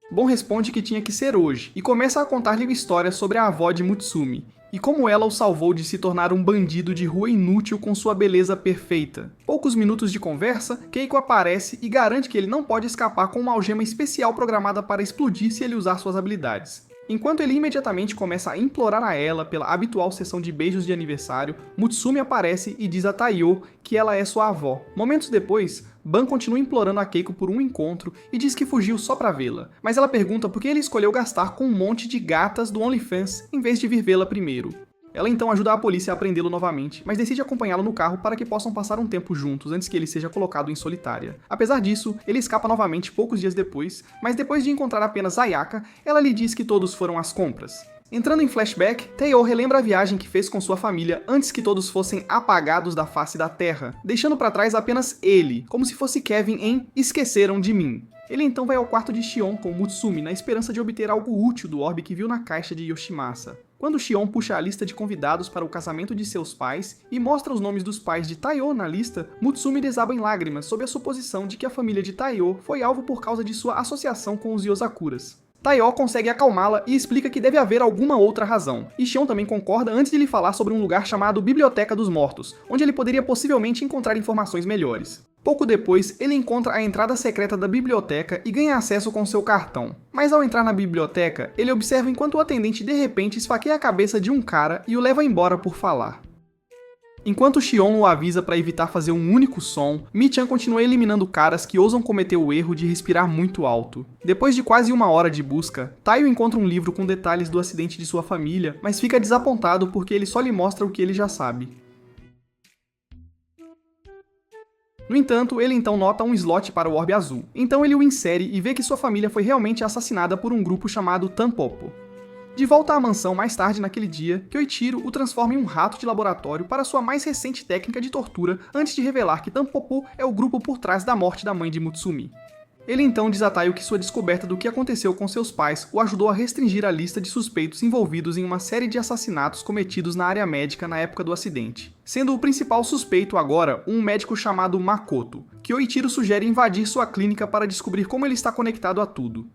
Bon responde que tinha que ser hoje e começa a contar-lhe uma história sobre a avó de Mutsumi, e como ela o salvou de se tornar um bandido de rua inútil com sua beleza perfeita. Poucos minutos de conversa, Keiko aparece e garante que ele não pode escapar com uma algema especial programada para explodir se ele usar suas habilidades. Enquanto ele imediatamente começa a implorar a ela pela habitual sessão de beijos de aniversário, Mutsumi aparece e diz a Taiyo que ela é sua avó. Momentos depois, Ban continua implorando a Keiko por um encontro e diz que fugiu só pra vê-la, mas ela pergunta por que ele escolheu gastar com um monte de gatas do OnlyFans em vez de vir vê-la primeiro. Ela então ajuda a polícia a prendê-lo novamente, mas decide acompanhá-lo no carro para que possam passar um tempo juntos antes que ele seja colocado em solitária. Apesar disso, ele escapa novamente poucos dias depois, mas depois de encontrar apenas Ayaka, ela lhe diz que todos foram às compras. Entrando em flashback, Taiyo relembra a viagem que fez com sua família antes que todos fossem apagados da face da Terra, deixando para trás apenas ele, como se fosse Kevin em Esqueceram de Mim. Ele então vai ao quarto de Shion com Mutsumi na esperança de obter algo útil do orbe que viu na caixa de Yoshimasa. Quando Shion puxa a lista de convidados para o casamento de seus pais e mostra os nomes dos pais de Taiyo na lista, Mutsumi desaba em lágrimas sob a suposição de que a família de Taiyo foi alvo por causa de sua associação com os Yosakuras. Taiyo consegue acalmá-la e explica que deve haver alguma outra razão, e Shion também concorda antes de lhe falar sobre um lugar chamado Biblioteca dos Mortos, onde ele poderia possivelmente encontrar informações melhores. Pouco depois, ele encontra a entrada secreta da biblioteca e ganha acesso com seu cartão. Mas ao entrar na biblioteca, ele observa enquanto o atendente de repente esfaqueia a cabeça de um cara e o leva embora por falar. Enquanto Shion o avisa para evitar fazer um único som, Mi-chan continua eliminando caras que ousam cometer o erro de respirar muito alto. Depois de quase uma hora de busca, Taiyo encontra um livro com detalhes do acidente de sua família, mas fica desapontado porque ele só lhe mostra o que ele já sabe. No entanto, ele então nota um slot para o orbe azul. Então ele o insere e vê que sua família foi realmente assassinada por um grupo chamado Tanpopo. De volta à mansão mais tarde naquele dia, Kyoichiro o transforma em um rato de laboratório para sua mais recente técnica de tortura antes de revelar que Tanpopo é o grupo por trás da morte da mãe de Mutsumi. Ele então diz a Taiyo que sua descoberta do que aconteceu com seus pais o ajudou a restringir a lista de suspeitos envolvidos em uma série de assassinatos cometidos na área médica na época do acidente, sendo o principal suspeito agora um médico chamado Makoto, que Yoichiro sugere invadir sua clínica para descobrir como ele está conectado a tudo.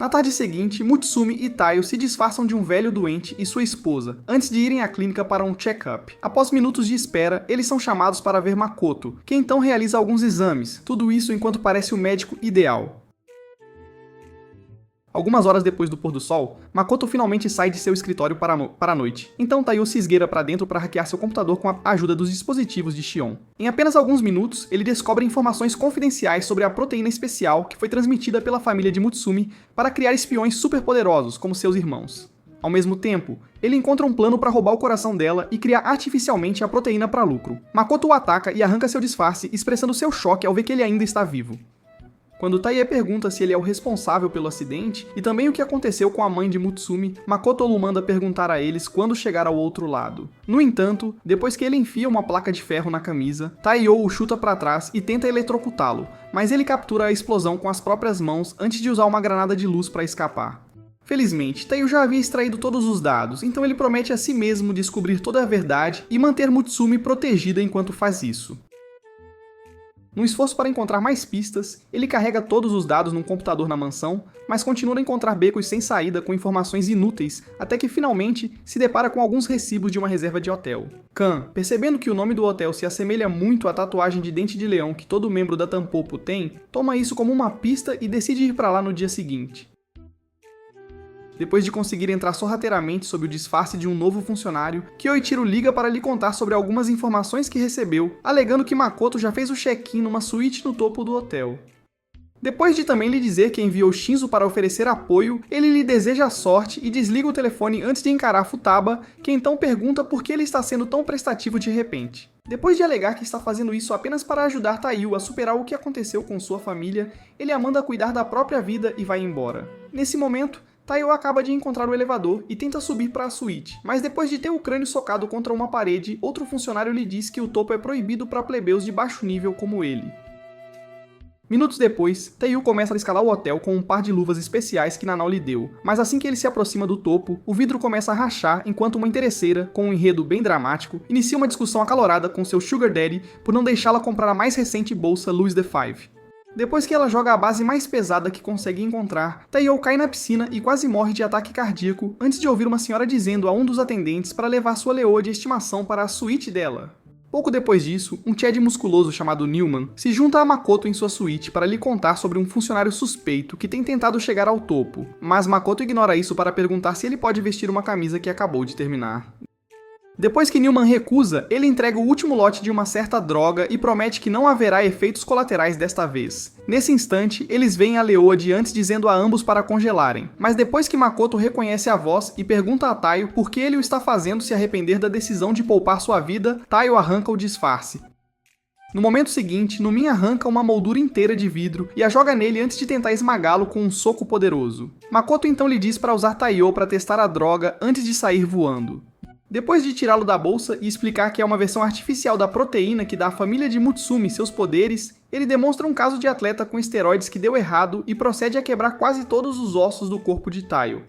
Na tarde seguinte, Mutsumi e Taiyo se disfarçam de um velho doente e sua esposa, antes de irem à clínica para um check-up. Após minutos de espera, eles são chamados para ver Makoto, que então realiza alguns exames, tudo isso enquanto parece o médico ideal. Algumas horas depois do pôr do sol, Makoto finalmente sai de seu escritório para a noite. Então Taiyo se esgueira para dentro para hackear seu computador com a ajuda dos dispositivos de Shion. Em apenas alguns minutos, ele descobre informações confidenciais sobre a proteína especial que foi transmitida pela família de Mutsumi para criar espiões superpoderosos como seus irmãos. Ao mesmo tempo, ele encontra um plano para roubar o coração dela e criar artificialmente a proteína para lucro. Makoto o ataca e arranca seu disfarce, expressando seu choque ao ver que ele ainda está vivo. Quando Taiyo pergunta se ele é o responsável pelo acidente e também o que aconteceu com a mãe de Mutsumi, Makoto o manda perguntar a eles quando chegar ao outro lado. No entanto, depois que ele enfia uma placa de ferro na camisa, Taiyo o chuta para trás e tenta eletrocutá-lo, mas ele captura a explosão com as próprias mãos antes de usar uma granada de luz para escapar. Felizmente, Taiyo já havia extraído todos os dados, então ele promete a si mesmo descobrir toda a verdade e manter Mutsumi protegida enquanto faz isso. Num esforço para encontrar mais pistas, ele carrega todos os dados num computador na mansão, mas continua a encontrar becos sem saída com informações inúteis, até que finalmente se depara com alguns recibos de uma reserva de hotel. Kan, percebendo que o nome do hotel se assemelha muito à tatuagem de dente de leão que todo membro da Tampopo tem, toma isso como uma pista e decide ir para lá no dia seguinte. Depois de conseguir entrar sorrateiramente sob o disfarce de um novo funcionário, Yoichiro liga para lhe contar sobre algumas informações que recebeu, alegando que Makoto já fez o check-in numa suíte no topo do hotel. Depois de também lhe dizer que enviou Shinzo para oferecer apoio, ele lhe deseja sorte e desliga o telefone antes de encarar Futaba, que então pergunta por que ele está sendo tão prestativo de repente. Depois de alegar que está fazendo isso apenas para ajudar Taiyo a superar o que aconteceu com sua família, ele a manda cuidar da própria vida e vai embora. Nesse momento, Taiyo acaba de encontrar o elevador e tenta subir para a suíte, mas depois de ter o crânio socado contra uma parede, outro funcionário lhe diz que o topo é proibido para plebeus de baixo nível como ele. Minutos depois, Taiyo começa a escalar o hotel com um par de luvas especiais que Nanao lhe deu, mas assim que ele se aproxima do topo, o vidro começa a rachar enquanto uma interesseira, com um enredo bem dramático, inicia uma discussão acalorada com seu sugar daddy por não deixá-la comprar a mais recente bolsa Louis the Five. Depois que ela joga a base mais pesada que consegue encontrar, Taiyo cai na piscina e quase morre de ataque cardíaco antes de ouvir uma senhora dizendo a um dos atendentes para levar sua leoa de estimação para a suíte dela. Pouco depois disso, um Chad musculoso chamado Newman se junta a Makoto em sua suíte para lhe contar sobre um funcionário suspeito que tem tentado chegar ao topo, mas Makoto ignora isso para perguntar se ele pode vestir uma camisa que acabou de terminar. Depois que Newman recusa, ele entrega o último lote de uma certa droga e promete que não haverá efeitos colaterais desta vez. Nesse instante, eles veem a leoa de antes dizendo a ambos para congelarem, mas depois que Makoto reconhece a voz e pergunta a Taiyo por que ele o está fazendo se arrepender da decisão de poupar sua vida, Taiyo arranca o disfarce. No momento seguinte, Numin arranca uma moldura inteira de vidro e a joga nele antes de tentar esmagá-lo com um soco poderoso. Makoto então lhe diz para usar Taiyo para testar a droga antes de sair voando. Depois de tirá-lo da bolsa e explicar que é uma versão artificial da proteína que dá à família de Mutsumi seus poderes, ele demonstra um caso de atleta com esteroides que deu errado e procede a quebrar quase todos os ossos do corpo de Taiyo.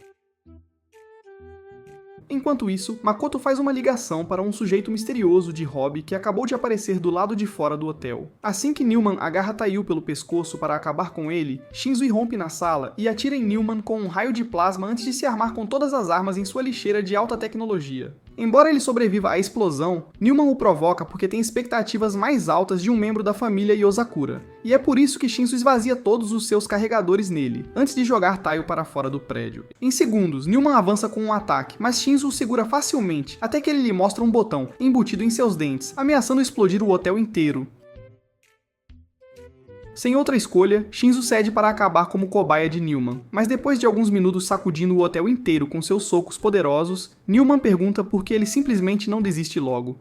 Enquanto isso, Makoto faz uma ligação para um sujeito misterioso de hobby que acabou de aparecer do lado de fora do hotel. Assim que Newman agarra Taiyo pelo pescoço para acabar com ele, Shinzo irrompe na sala e atira em Newman com um raio de plasma antes de se armar com todas as armas em sua lixeira de alta tecnologia. Embora ele sobreviva à explosão, Newman o provoca porque tem expectativas mais altas de um membro da família Yosakura, e é por isso que Shinzo esvazia todos os seus carregadores nele, antes de jogar Taiyo para fora do prédio. Em segundos, Newman avança com um ataque, mas Shinzo o segura facilmente, até que ele lhe mostra um botão, embutido em seus dentes, ameaçando explodir o hotel inteiro. Sem outra escolha, Shinzo cede para acabar como cobaia de Newman, mas depois de alguns minutos sacudindo o hotel inteiro com seus socos poderosos, Newman pergunta por que ele simplesmente não desiste logo.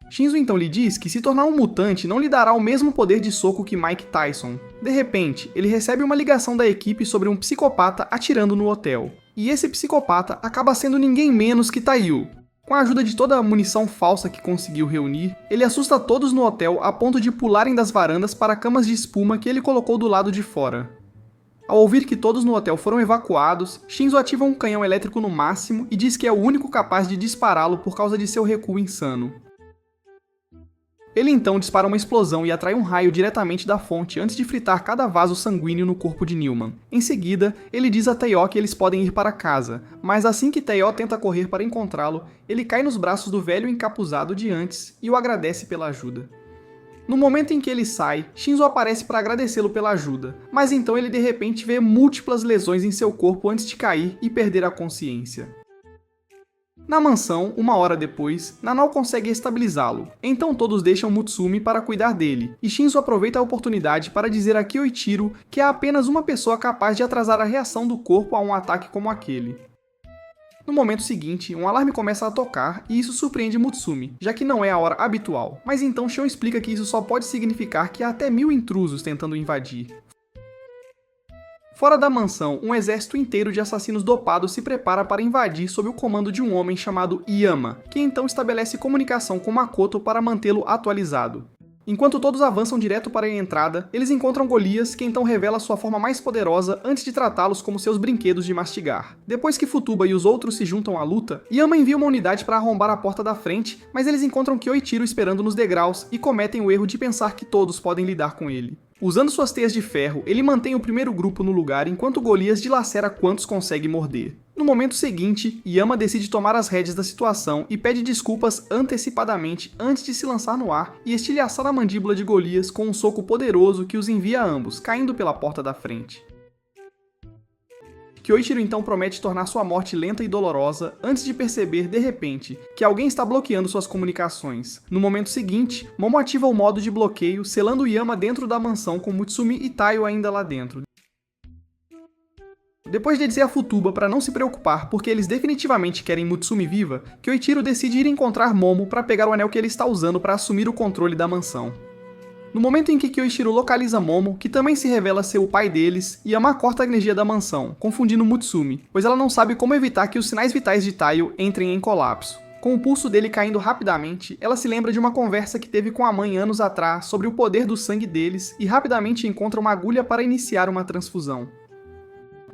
Shinzo então lhe diz que se tornar um mutante não lhe dará o mesmo poder de soco que Mike Tyson. De repente, ele recebe uma ligação da equipe sobre um psicopata atirando no hotel. E esse psicopata acaba sendo ninguém menos que Taiyo. Com a ajuda de toda a munição falsa que conseguiu reunir, ele assusta todos no hotel a ponto de pularem das varandas para camas de espuma que ele colocou do lado de fora. Ao ouvir que todos no hotel foram evacuados, Shinzo ativa um canhão elétrico no máximo e diz que é o único capaz de dispará-lo por causa de seu recuo insano. Ele então dispara uma explosão e atrai um raio diretamente da fonte antes de fritar cada vaso sanguíneo no corpo de Newman. Em seguida, ele diz a Taiyo que eles podem ir para casa, mas assim que Taiyo tenta correr para encontrá-lo, ele cai nos braços do velho encapuzado de antes e o agradece pela ajuda. No momento em que ele sai, Shinzo aparece para agradecê-lo pela ajuda, mas então ele de repente vê múltiplas lesões em seu corpo antes de cair e perder a consciência. Na mansão, uma hora depois, Nanao consegue estabilizá-lo, então todos deixam Mutsumi para cuidar dele, e Shinzo aproveita a oportunidade para dizer a Kyoichiro que há apenas uma pessoa capaz de atrasar a reação do corpo a um ataque como aquele. No momento seguinte, um alarme começa a tocar e isso surpreende Mutsumi, já que não é a hora habitual, mas então Shion explica que isso só pode significar que há até 1000 intrusos tentando invadir. Fora da mansão, um exército inteiro de assassinos dopados se prepara para invadir sob o comando de um homem chamado Yama, que então estabelece comunicação com Makoto para mantê-lo atualizado. Enquanto todos avançam direto para a entrada, eles encontram Golias, que então revela sua forma mais poderosa antes de tratá-los como seus brinquedos de mastigar. Depois que Futuba e os outros se juntam à luta, Yama envia uma unidade para arrombar a porta da frente, mas eles encontram Kyoichiro esperando nos degraus e cometem o erro de pensar que todos podem lidar com ele. Usando suas teias de ferro, ele mantém o primeiro grupo no lugar enquanto Golias dilacera quantos consegue morder. No momento seguinte, Yama decide tomar as rédeas da situação e pede desculpas antecipadamente antes de se lançar no ar e estilhaçar a mandíbula de Golias com um soco poderoso que os envia a ambos, caindo pela porta da frente. Kyoichiro então promete tornar sua morte lenta e dolorosa antes de perceber, de repente, que alguém está bloqueando suas comunicações. No momento seguinte, Momo ativa o modo de bloqueio, selando Yama dentro da mansão com Mutsumi e Taiyo ainda lá dentro. Depois de dizer a Futuba para não se preocupar porque eles definitivamente querem Mutsumi viva, Kyoichiro decide ir encontrar Momo para pegar o anel que ele está usando para assumir o controle da mansão. No momento em que Kyoichiro localiza Momo, que também se revela ser o pai deles, Yama corta a energia da mansão, confundindo Mutsumi, pois ela não sabe como evitar que os sinais vitais de Taiyo entrem em colapso. Com o pulso dele caindo rapidamente, ela se lembra de uma conversa que teve com a mãe anos atrás sobre o poder do sangue deles e rapidamente encontra uma agulha para iniciar uma transfusão.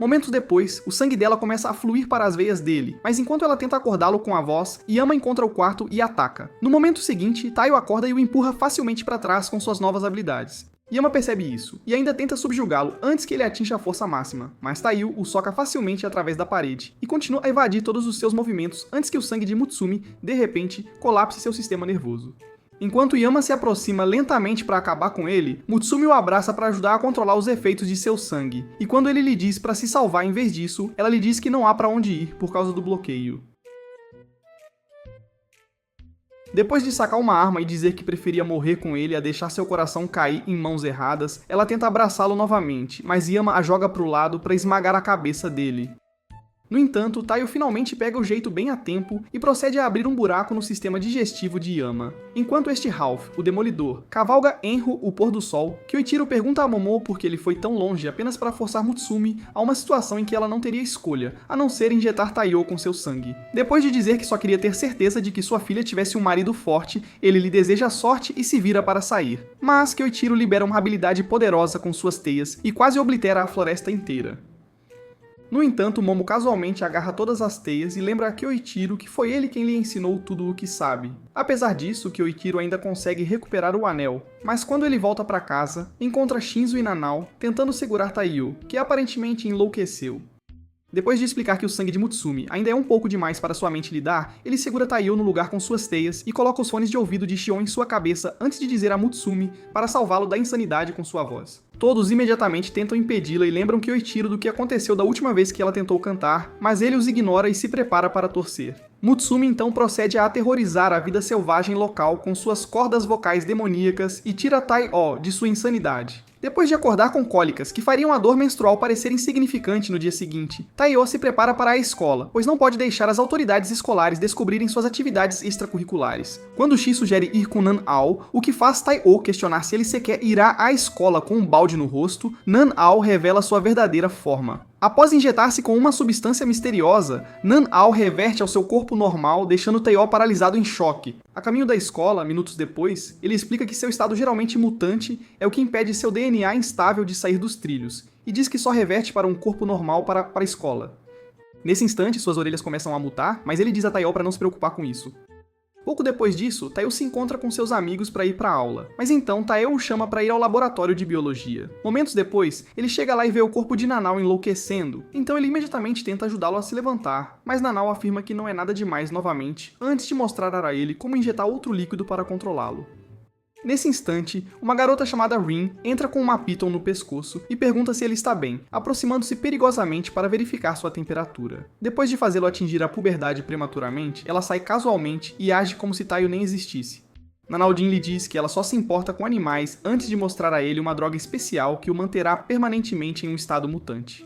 Momentos depois, o sangue dela começa a fluir para as veias dele, mas enquanto ela tenta acordá-lo com a voz, Yama encontra o quarto e ataca. No momento seguinte, Taiyo acorda e o empurra facilmente para trás com suas novas habilidades. Yama percebe isso, e ainda tenta subjugá-lo antes que ele atinja a força máxima, mas Taiyo o soca facilmente através da parede, e continua a evadir todos os seus movimentos antes que o sangue de Mutsumi, de repente, colapse seu sistema nervoso. Enquanto Yama se aproxima lentamente para acabar com ele, Mutsumi o abraça para ajudar a controlar os efeitos de seu sangue, e quando ele lhe diz para se salvar em vez disso, ela lhe diz que não há para onde ir por causa do bloqueio. Depois de sacar uma arma e dizer que preferia morrer com ele a deixar seu coração cair em mãos erradas, ela tenta abraçá-lo novamente, mas Yama a joga para o lado para esmagar a cabeça dele. No entanto, Taiyo finalmente pega o jeito bem a tempo e procede a abrir um buraco no sistema digestivo de Yama. Enquanto este Ralph, o Demolidor, cavalga Enro, o pôr do sol, Kyoichiro pergunta a Momo por que ele foi tão longe apenas para forçar Mutsumi a uma situação em que ela não teria escolha, a não ser injetar Taiyo com seu sangue. Depois de dizer que só queria ter certeza de que sua filha tivesse um marido forte, ele lhe deseja sorte e se vira para sair. Mas Kyoichiro libera uma habilidade poderosa com suas teias e quase oblitera a floresta inteira. No entanto, Momo casualmente agarra todas as teias e lembra a Kyoichiro que foi ele quem lhe ensinou tudo o que sabe. Apesar disso, Kyoichiro ainda consegue recuperar o anel, mas quando ele volta para casa, encontra Shinzo e Nanao tentando segurar Taiyo, que aparentemente enlouqueceu. Depois de explicar que o sangue de Mutsumi ainda é um pouco demais para sua mente lidar, ele segura Taiyo no lugar com suas teias e coloca os fones de ouvido de Shion em sua cabeça antes de dizer a Mutsumi para salvá-lo da insanidade com sua voz. Todos imediatamente tentam impedi-la e lembram Kyoichiro do que aconteceu da última vez que ela tentou cantar, mas ele os ignora e se prepara para torcer. Mutsumi então procede a aterrorizar a vida selvagem local com suas cordas vocais demoníacas e tira Taiyo de sua insanidade. Depois de acordar com cólicas que fariam a dor menstrual parecer insignificante no dia seguinte, Taiyo se prepara para a escola, pois não pode deixar as autoridades escolares descobrirem suas atividades extracurriculares. Quando Shi sugere ir com Nan-ao, o que faz Taiyo questionar se ele sequer irá à escola com um balde no rosto, Nan-ao revela sua verdadeira forma. Após injetar-se com uma substância misteriosa, Nan-Ao reverte ao seu corpo normal, deixando Taeyo paralisado em choque. A caminho da escola, minutos depois, ele explica que seu estado geralmente mutante é o que impede seu DNA instável de sair dos trilhos, e diz que só reverte para um corpo normal para a escola. Nesse instante, suas orelhas começam a mutar, mas ele diz a Taeyo para não se preocupar com isso. Pouco depois disso, Taeyo se encontra com seus amigos para ir para a aula, mas então Taeyo o chama para ir ao laboratório de biologia. Momentos depois, ele chega lá e vê o corpo de Nanao enlouquecendo, então ele imediatamente tenta ajudá-lo a se levantar, mas Nanao afirma que não é nada demais novamente, antes de mostrar a ele como injetar outro líquido para controlá-lo. Nesse instante, uma garota chamada Rin entra com uma Piton no pescoço e pergunta se ele está bem, aproximando-se perigosamente para verificar sua temperatura. Depois de fazê-lo atingir a puberdade prematuramente, ela sai casualmente e age como se Taeyo nem existisse. Nanao-jin lhe diz que ela só se importa com animais antes de mostrar a ele uma droga especial que o manterá permanentemente em um estado mutante.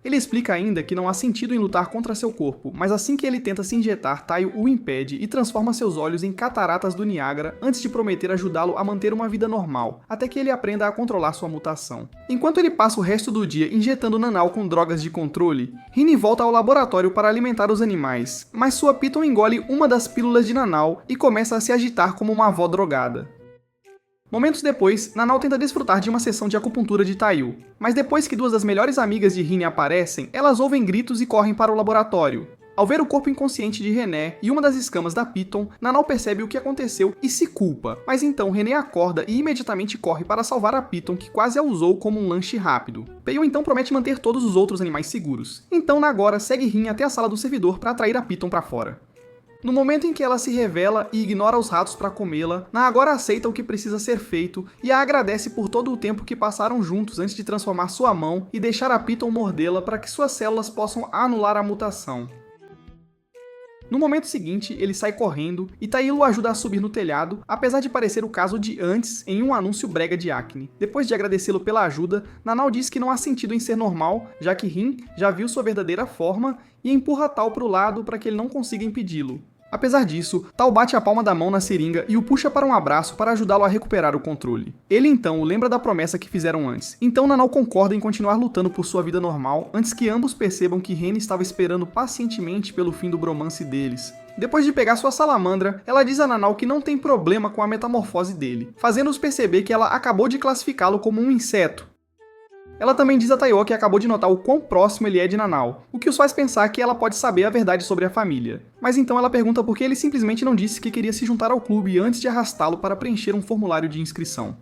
Ele explica ainda que não há sentido em lutar contra seu corpo, mas assim que ele tenta se injetar, Taeyo o impede e transforma seus olhos em cataratas do Niágara antes de prometer ajudá-lo a manter uma vida normal, até que ele aprenda a controlar sua mutação. Enquanto ele passa o resto do dia injetando Nanao com drogas de controle, Rin volta ao laboratório para alimentar os animais, mas sua Piton engole uma das pílulas de Nanao e começa a se agitar como uma avó drogada. Momentos depois, Nanao tenta desfrutar de uma sessão de acupuntura de Taeyo, mas depois que duas das melhores amigas de Rin aparecem, elas ouvem gritos e correm para o laboratório. Ao ver o corpo inconsciente de René e uma das escamas da Piton, Nanao percebe o que aconteceu e se culpa, mas então René acorda e imediatamente corre para salvar a Piton, que quase a usou como um lanche rápido. Taeyo então promete manter todos os outros animais seguros, então Nagora segue Rin até a sala do servidor para atrair a Piton para fora. No momento em que ela se revela e ignora os ratos para comê-la, Nagora aceita o que precisa ser feito e a agradece por todo o tempo que passaram juntos antes de transformar sua mão e deixar a Piton mordê-la para que suas células possam anular a mutação. No momento seguinte, ele sai correndo e Taeyo o ajuda a subir no telhado, apesar de parecer o caso de antes em um anúncio brega de acne. Depois de agradecê-lo pela ajuda, Nanao diz que não há sentido em ser normal, já que Rin já viu sua verdadeira forma e empurra Tal para o lado para que ele não consiga impedi-lo. Apesar disso, Tal bate a palma da mão na seringa e o puxa para um abraço para ajudá-lo a recuperar o controle. Ele então lembra da promessa que fizeram antes, então Nanao concorda em continuar lutando por sua vida normal antes que ambos percebam que Ren estava esperando pacientemente pelo fim do bromance deles. Depois de pegar sua salamandra, ela diz a Nanao que não tem problema com a metamorfose dele, fazendo-os perceber que ela acabou de classificá-lo como um inseto. Ela também diz a Taeyo que acabou de notar o quão próximo ele é de Nanao, o que os faz pensar que ela pode saber a verdade sobre a família. Mas então ela pergunta por que ele simplesmente não disse que queria se juntar ao clube antes de arrastá-lo para preencher um formulário de inscrição.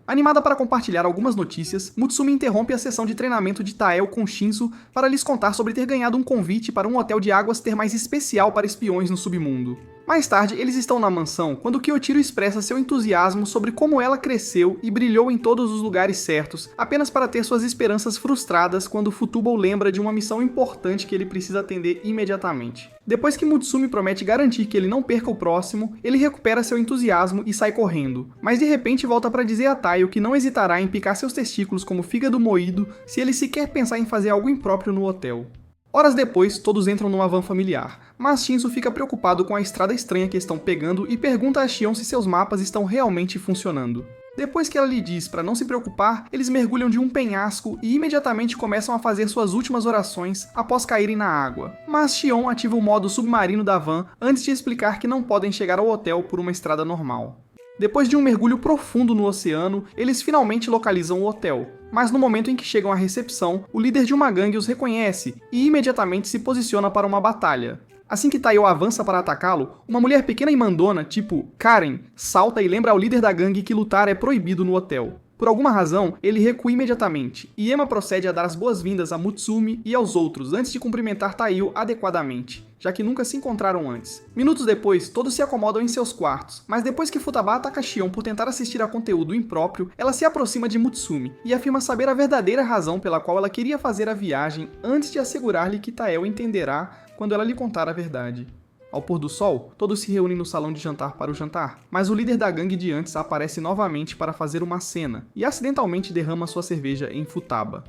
Animada para compartilhar algumas notícias, Mutsumi interrompe a sessão de treinamento de Tael com Shinzo para lhes contar sobre ter ganhado um convite para um hotel de águas termais especial para espiões no submundo. Mais tarde, eles estão na mansão quando Kyoichiro expressa seu entusiasmo sobre como ela cresceu e brilhou em todos os lugares certos, apenas para ter suas esperanças frustradas quando Futubou lembra de uma missão importante que ele precisa atender imediatamente. Depois que Mutsumi promete garantir que ele não perca o próximo, ele recupera seu entusiasmo e sai correndo, mas de repente volta para dizer a Taio que não hesitará em picar seus testículos como fígado moído se ele sequer pensar em fazer algo impróprio no hotel. Horas depois, todos entram numa van familiar, mas Shinzo fica preocupado com a estrada estranha que estão pegando e pergunta a Shion se seus mapas estão realmente funcionando. Depois que ela lhe diz para não se preocupar, eles mergulham de um penhasco e imediatamente começam a fazer suas últimas orações após caírem na água. Mas Shion ativa o modo submarino da van antes de explicar que não podem chegar ao hotel por uma estrada normal. Depois de um mergulho profundo no oceano, eles finalmente localizam o hotel. Mas no momento em que chegam à recepção, o líder de uma gangue os reconhece e imediatamente se posiciona para uma batalha. Assim que Taio avança para atacá-lo, uma mulher pequena e mandona, tipo Karen, salta e lembra ao líder da gangue que lutar é proibido no hotel. Por alguma razão, ele recua imediatamente, e Ema procede a dar as boas-vindas a Mutsumi e aos outros antes de cumprimentar Taio adequadamente, já que nunca se encontraram antes. Minutos depois, todos se acomodam em seus quartos, mas depois que Futaba ataca Shion por tentar assistir a conteúdo impróprio, ela se aproxima de Mutsumi e afirma saber a verdadeira razão pela qual ela queria fazer a viagem antes de assegurar-lhe que Tael entenderá quando ela lhe contar a verdade. Ao pôr do sol, todos se reúnem no salão de jantar para o jantar, mas o líder da gangue de antes aparece novamente para fazer uma cena e acidentalmente derrama sua cerveja em Futaba.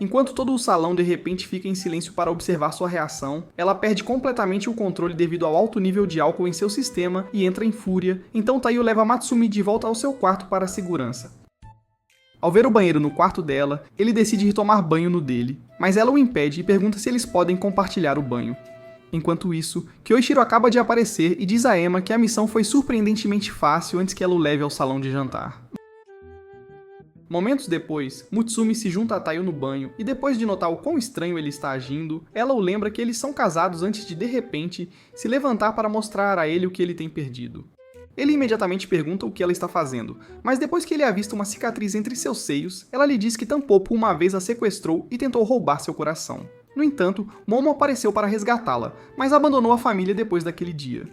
Enquanto todo o salão de repente fica em silêncio para observar sua reação, ela perde completamente o controle devido ao alto nível de álcool em seu sistema e entra em fúria, então Taio leva Matsumi de volta ao seu quarto para a segurança. Ao ver o banheiro no quarto dela, ele decide ir tomar banho no dele, mas ela o impede e pergunta se eles podem compartilhar o banho. Enquanto isso, Kyoichiro acaba de aparecer e diz a Emma que a missão foi surpreendentemente fácil antes que ela o leve ao salão de jantar. Momentos depois, Mutsumi se junta a Taiyo no banho e depois de notar o quão estranho ele está agindo, ela o lembra que eles são casados antes de repente, se levantar para mostrar a ele o que ele tem perdido. Ele imediatamente pergunta o que ela está fazendo, mas depois que ele avista uma cicatriz entre seus seios, ela lhe diz que Tampopo uma vez a sequestrou e tentou roubar seu coração. No entanto, Momo apareceu para resgatá-la, mas abandonou a família depois daquele dia.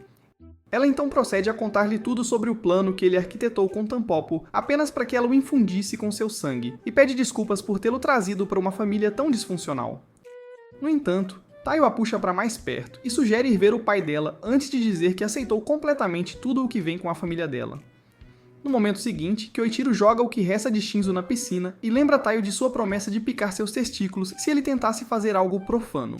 Ela então procede a contar-lhe tudo sobre o plano que ele arquitetou com Tampopo apenas para que ela o infundisse com seu sangue, e pede desculpas por tê-lo trazido para uma família tão disfuncional. No entanto, Taiyo a puxa para mais perto e sugere ir ver o pai dela antes de dizer que aceitou completamente tudo o que vem com a família dela. No momento seguinte, Kyoichiro joga o que resta de Shinzo na piscina e lembra Taiyo de sua promessa de picar seus testículos se ele tentasse fazer algo profano.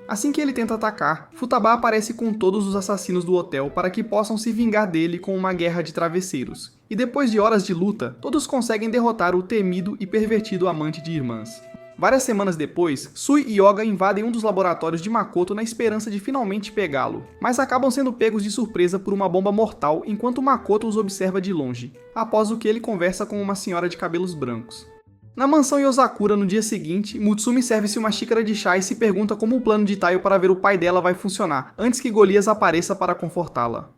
Assim que ele tenta atacar, Futaba aparece com todos os assassinos do hotel para que possam se vingar dele com uma guerra de travesseiros. E depois de horas de luta, todos conseguem derrotar o temido e pervertido amante de irmãs. Várias semanas depois, Sui e Yoga invadem um dos laboratórios de Makoto na esperança de finalmente pegá-lo, mas acabam sendo pegos de surpresa por uma bomba mortal enquanto Makoto os observa de longe, após o que ele conversa com uma senhora de cabelos brancos. Na mansão Yozakura, no dia seguinte, Mutsumi serve-se uma xícara de chá e se pergunta como o plano de Taiyo para ver o pai dela vai funcionar, antes que Golias apareça para confortá-la.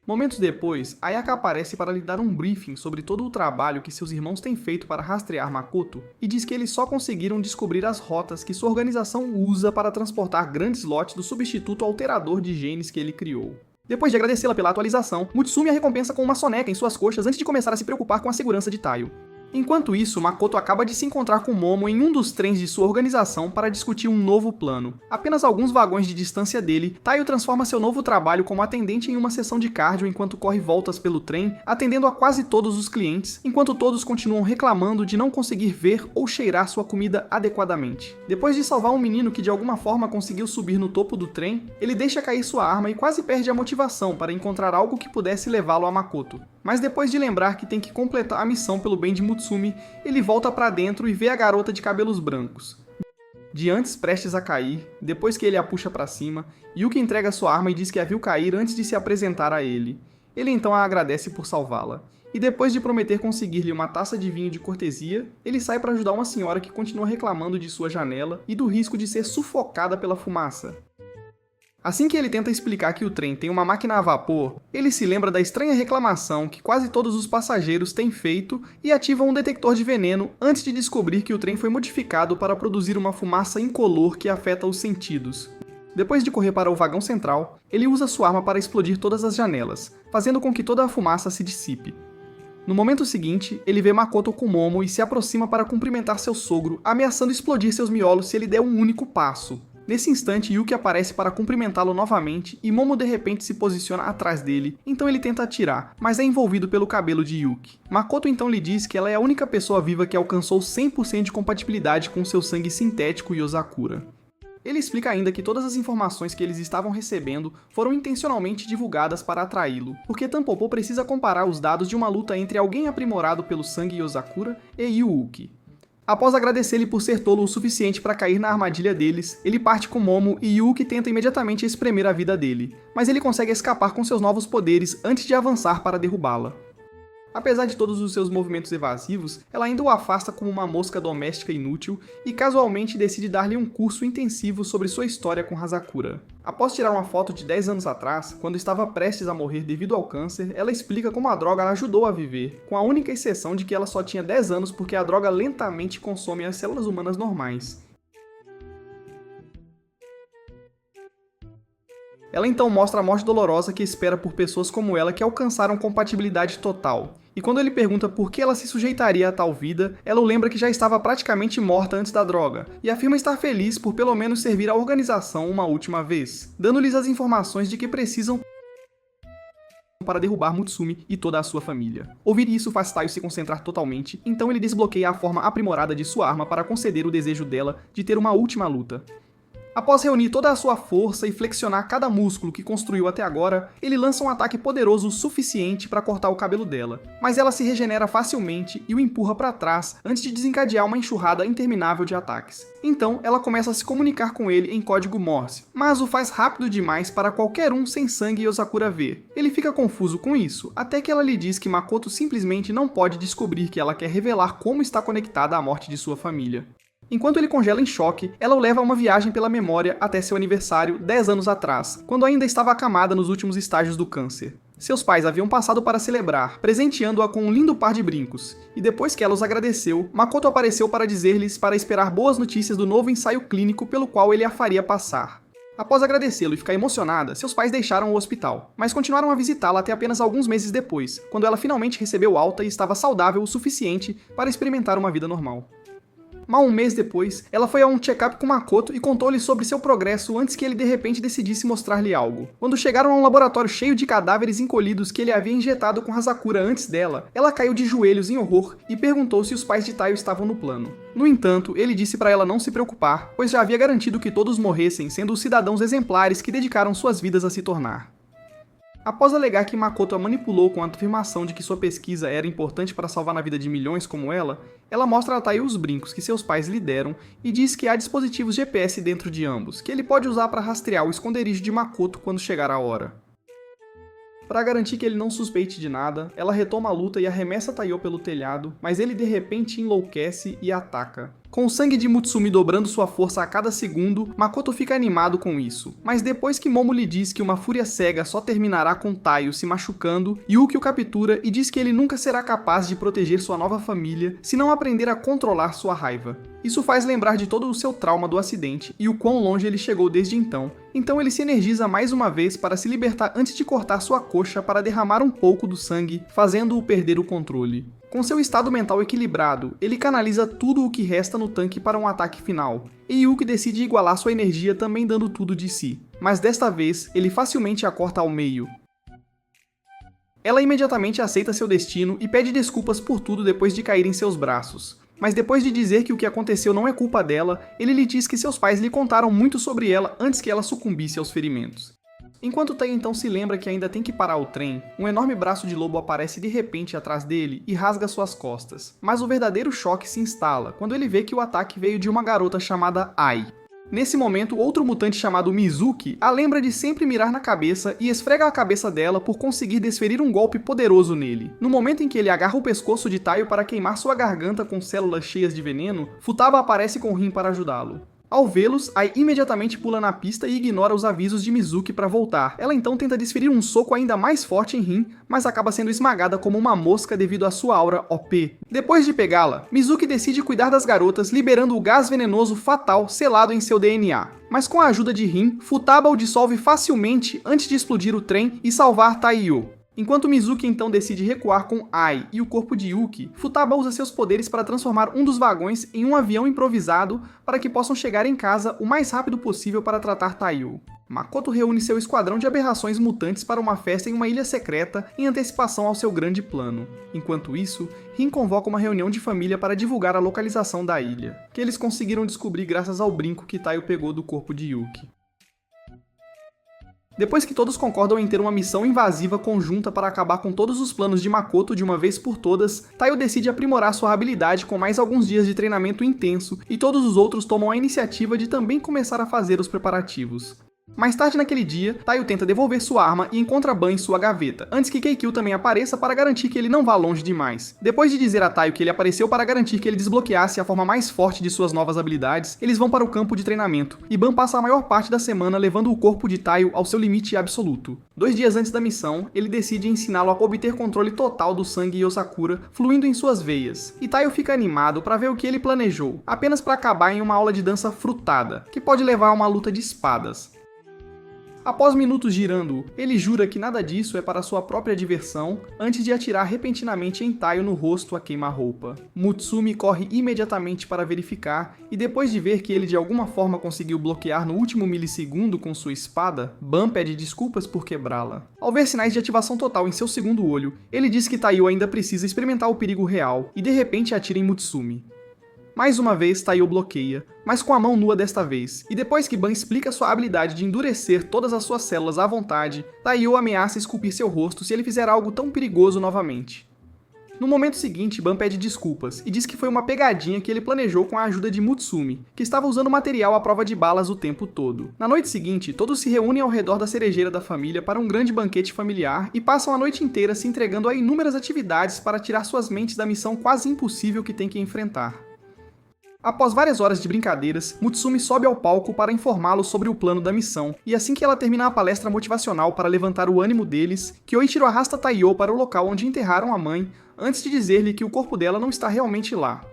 Momentos depois, Ayaka aparece para lhe dar um briefing sobre todo o trabalho que seus irmãos têm feito para rastrear Makoto e diz que eles só conseguiram descobrir as rotas que sua organização usa para transportar grandes lotes do substituto alterador de genes que ele criou. Depois de agradecê-la pela atualização, Mutsumi a recompensa com uma soneca em suas coxas antes de começar a se preocupar com a segurança de Taiyo. Enquanto isso, Makoto acaba de se encontrar com Momo em um dos trens de sua organização para discutir um novo plano. Apenas alguns vagões de distância dele, Taiyo transforma seu novo trabalho como atendente em uma sessão de cardio enquanto corre voltas pelo trem, atendendo a quase todos os clientes, enquanto todos continuam reclamando de não conseguir ver ou cheirar sua comida adequadamente. Depois de salvar um menino que de alguma forma conseguiu subir no topo do trem, ele deixa cair sua arma e quase perde a motivação para encontrar algo que pudesse levá-lo a Makoto. Mas depois de lembrar que tem que completar a missão pelo bem de Mutsumi, ele volta para dentro e vê a garota de cabelos brancos. De antes prestes a cair, depois que ele a puxa para cima, Yuki entrega sua arma e diz que a viu cair antes de se apresentar a ele. Ele então a agradece por salvá-la. E depois de prometer conseguir-lhe uma taça de vinho de cortesia, ele sai para ajudar uma senhora que continua reclamando de sua janela e do risco de ser sufocada pela fumaça. Assim que ele tenta explicar que o trem tem uma máquina a vapor, ele se lembra da estranha reclamação que quase todos os passageiros têm feito e ativa um detector de veneno antes de descobrir que o trem foi modificado para produzir uma fumaça incolor que afeta os sentidos. Depois de correr para o vagão central, ele usa sua arma para explodir todas as janelas, fazendo com que toda a fumaça se dissipe. No momento seguinte, ele vê Makoto com Momo e se aproxima para cumprimentar seu sogro, ameaçando explodir seus miolos se ele der um único passo. Nesse instante, Yuki aparece para cumprimentá-lo novamente e Momo de repente se posiciona atrás dele, então ele tenta atirar, mas é envolvido pelo cabelo de Yuki. Makoto então lhe diz que ela é a única pessoa viva que alcançou 100% de compatibilidade com seu sangue sintético Yozakura. Ele explica ainda que todas as informações que eles estavam recebendo foram intencionalmente divulgadas para atraí-lo, porque Tampopo precisa comparar os dados de uma luta entre alguém aprimorado pelo sangue Yozakura e Yuuki. Após agradecer-lhe por ser tolo o suficiente para cair na armadilha deles, ele parte com Momo e Yuki tenta imediatamente espremer a vida dele, mas ele consegue escapar com seus novos poderes antes de avançar para derrubá-la. Apesar de todos os seus movimentos evasivos, ela ainda o afasta como uma mosca doméstica inútil e casualmente decide dar-lhe um curso intensivo sobre sua história com Hazakura. Após tirar uma foto de 10 anos atrás, quando estava prestes a morrer devido ao câncer, ela explica como a droga a ajudou a viver, com a única exceção de que ela só tinha 10 anos porque a droga lentamente consome as células humanas normais. Ela então mostra a morte dolorosa que espera por pessoas como ela que alcançaram compatibilidade total. E quando ele pergunta por que ela se sujeitaria a tal vida, ela o lembra que já estava praticamente morta antes da droga, e afirma estar feliz por pelo menos servir à organização uma última vez, dando-lhes as informações de que precisam para derrubar Mutsumi e toda a sua família. Ouvir isso faz Taiyo se concentrar totalmente, então ele desbloqueia a forma aprimorada de sua arma para conceder o desejo dela de ter uma última luta. Após reunir toda a sua força e flexionar cada músculo que construiu até agora, ele lança um ataque poderoso o suficiente para cortar o cabelo dela, mas ela se regenera facilmente e o empurra para trás antes de desencadear uma enxurrada interminável de ataques. Então, ela começa a se comunicar com ele em código Morse, mas o faz rápido demais para qualquer um sem sangue Yosakura ver. Ele fica confuso com isso, até que ela lhe diz que Makoto simplesmente não pode descobrir que ela quer revelar como está conectada à morte de sua família. Enquanto ele congela em choque, ela o leva a uma viagem pela memória até seu aniversário 10 anos atrás, quando ainda estava acamada nos últimos estágios do câncer. Seus pais haviam passado para celebrar, presenteando-a com um lindo par de brincos, e depois que ela os agradeceu, Makoto apareceu para dizer-lhes para esperar boas notícias do novo ensaio clínico pelo qual ele a faria passar. Após agradecê-lo e ficar emocionada, seus pais deixaram o hospital, mas continuaram a visitá-la até apenas alguns meses depois, quando ela finalmente recebeu alta e estava saudável o suficiente para experimentar uma vida normal. Mal um mês depois, ela foi a um check-up com Makoto e contou-lhe sobre seu progresso antes que ele de repente decidisse mostrar-lhe algo. Quando chegaram a um laboratório cheio de cadáveres encolhidos que ele havia injetado com Hazakura antes dela, ela caiu de joelhos em horror e perguntou se os pais de Taiyo estavam no plano. No entanto, ele disse para ela não se preocupar, pois já havia garantido que todos morressem, sendo os cidadãos exemplares que dedicaram suas vidas a se tornar. Após alegar que Makoto a manipulou com a afirmação de que sua pesquisa era importante para salvar a vida de milhões como ela mostra a Taiyo os brincos que seus pais lhe deram e diz que há dispositivos GPS dentro de ambos, que ele pode usar para rastrear o esconderijo de Makoto quando chegar a hora. Para garantir que ele não suspeite de nada, ela retoma a luta e arremessa Taiyo pelo telhado, mas ele de repente enlouquece e ataca. Com o sangue de Mutsumi dobrando sua força a cada segundo, Makoto fica animado com isso. Mas depois que Momo lhe diz que uma fúria cega só terminará com Taiyo se machucando, Yuki o captura e diz que ele nunca será capaz de proteger sua nova família se não aprender a controlar sua raiva. Isso faz lembrar de todo o seu trauma do acidente e o quão longe ele chegou desde então. Então ele se energiza mais uma vez para se libertar antes de cortar sua coxa para derramar um pouco do sangue, fazendo-o perder o controle. Com seu estado mental equilibrado, ele canaliza tudo o que resta no tanque para um ataque final, e Yuki decide igualar sua energia também dando tudo de si. Mas desta vez, ele facilmente a corta ao meio. Ela imediatamente aceita seu destino e pede desculpas por tudo depois de cair em seus braços. Mas depois de dizer que o que aconteceu não é culpa dela, ele lhe diz que seus pais lhe contaram muito sobre ela antes que ela sucumbisse aos ferimentos. Enquanto Taiyo então se lembra que ainda tem que parar o trem, um enorme braço de lobo aparece de repente atrás dele e rasga suas costas. Mas o verdadeiro choque se instala quando ele vê que o ataque veio de uma garota chamada Ai. Nesse momento, outro mutante chamado Mizuki a lembra de sempre mirar na cabeça e esfrega a cabeça dela por conseguir desferir um golpe poderoso nele. No momento em que ele agarra o pescoço de Taiyo para queimar sua garganta com células cheias de veneno, Futaba aparece com Rin para ajudá-lo. Ao vê-los, Ai imediatamente pula na pista e ignora os avisos de Mizuki para voltar. Ela então tenta desferir um soco ainda mais forte em Rin, mas acaba sendo esmagada como uma mosca devido à sua aura OP. Depois de pegá-la, Mizuki decide cuidar das garotas, liberando o gás venenoso fatal selado em seu DNA. Mas com a ajuda de Rin, Futaba o dissolve facilmente antes de explodir o trem e salvar Taiyo. Enquanto Mizuki então decide recuar com Ai e o corpo de Yuki, Futaba usa seus poderes para transformar um dos vagões em um avião improvisado para que possam chegar em casa o mais rápido possível para tratar Taiyo. Makoto reúne seu esquadrão de aberrações mutantes para uma festa em uma ilha secreta em antecipação ao seu grande plano. Enquanto isso, Rin convoca uma reunião de família para divulgar a localização da ilha, que eles conseguiram descobrir graças ao brinco que Taiyo pegou do corpo de Yuki. Depois que todos concordam em ter uma missão invasiva conjunta para acabar com todos os planos de Makoto de uma vez por todas, Taiyo decide aprimorar sua habilidade com mais alguns dias de treinamento intenso e todos os outros tomam a iniciativa de também começar a fazer os preparativos. Mais tarde naquele dia, Taiyo tenta devolver sua arma e encontra Ban em sua gaveta, antes que Keikyu também apareça para garantir que ele não vá longe demais. Depois de dizer a Taiyo que ele apareceu para garantir que ele desbloqueasse a forma mais forte de suas novas habilidades, eles vão para o campo de treinamento, e Ban passa a maior parte da semana levando o corpo de Taiyo ao seu limite absoluto. 2 dias antes da missão, ele decide ensiná-lo a obter controle total do sangue Yosakura fluindo em suas veias, e Taiyo fica animado para ver o que ele planejou, apenas para acabar em uma aula de dança frutada, que pode levar a uma luta de espadas. Após minutos girando, ele jura que nada disso é para sua própria diversão, antes de atirar repentinamente em Taiyo no rosto a queima-roupa. Mutsumi corre imediatamente para verificar, e depois de ver que ele de alguma forma conseguiu bloquear no último milissegundo com sua espada, Ban pede desculpas por quebrá-la. Ao ver sinais de ativação total em seu segundo olho, ele diz que Taiyo ainda precisa experimentar o perigo real, e de repente atira em Mutsumi. Mais uma vez, Taiyo bloqueia, mas com a mão nua desta vez, e depois que Ban explica sua habilidade de endurecer todas as suas células à vontade, Taiyo ameaça esculpir seu rosto se ele fizer algo tão perigoso novamente. No momento seguinte, Ban pede desculpas e diz que foi uma pegadinha que ele planejou com a ajuda de Mutsumi, que estava usando material à prova de balas o tempo todo. Na noite seguinte, todos se reúnem ao redor da cerejeira da família para um grande banquete familiar e passam a noite inteira se entregando a inúmeras atividades para tirar suas mentes da missão quase impossível que tem que enfrentar. Após várias horas de brincadeiras, Mutsumi sobe ao palco para informá-los sobre o plano da missão, e assim que ela termina a palestra motivacional para levantar o ânimo deles, Kyoichiro arrasta Taiyo para o local onde enterraram a mãe, antes de dizer-lhe que o corpo dela não está realmente lá.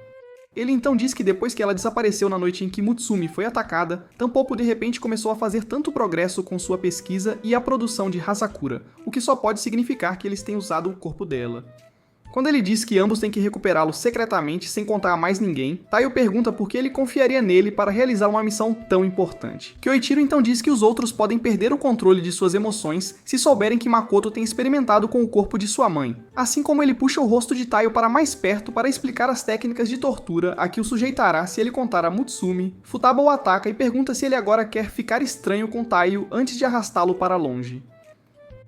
Ele então diz que depois que ela desapareceu na noite em que Mutsumi foi atacada, Tampopo de repente começou a fazer tanto progresso com sua pesquisa e a produção de Hazakura, o que só pode significar que eles têm usado o corpo dela. Quando ele diz que ambos têm que recuperá-lo secretamente sem contar a mais ninguém, Taiyo pergunta por que ele confiaria nele para realizar uma missão tão importante. Kyoichiro então diz que os outros podem perder o controle de suas emoções se souberem que Makoto tem experimentado com o corpo de sua mãe, assim como ele puxa o rosto de Taiyo para mais perto para explicar as técnicas de tortura a que o sujeitará se ele contar a Mutsumi. Futaba o ataca e pergunta se ele agora quer ficar estranho com Taiyo antes de arrastá-lo para longe.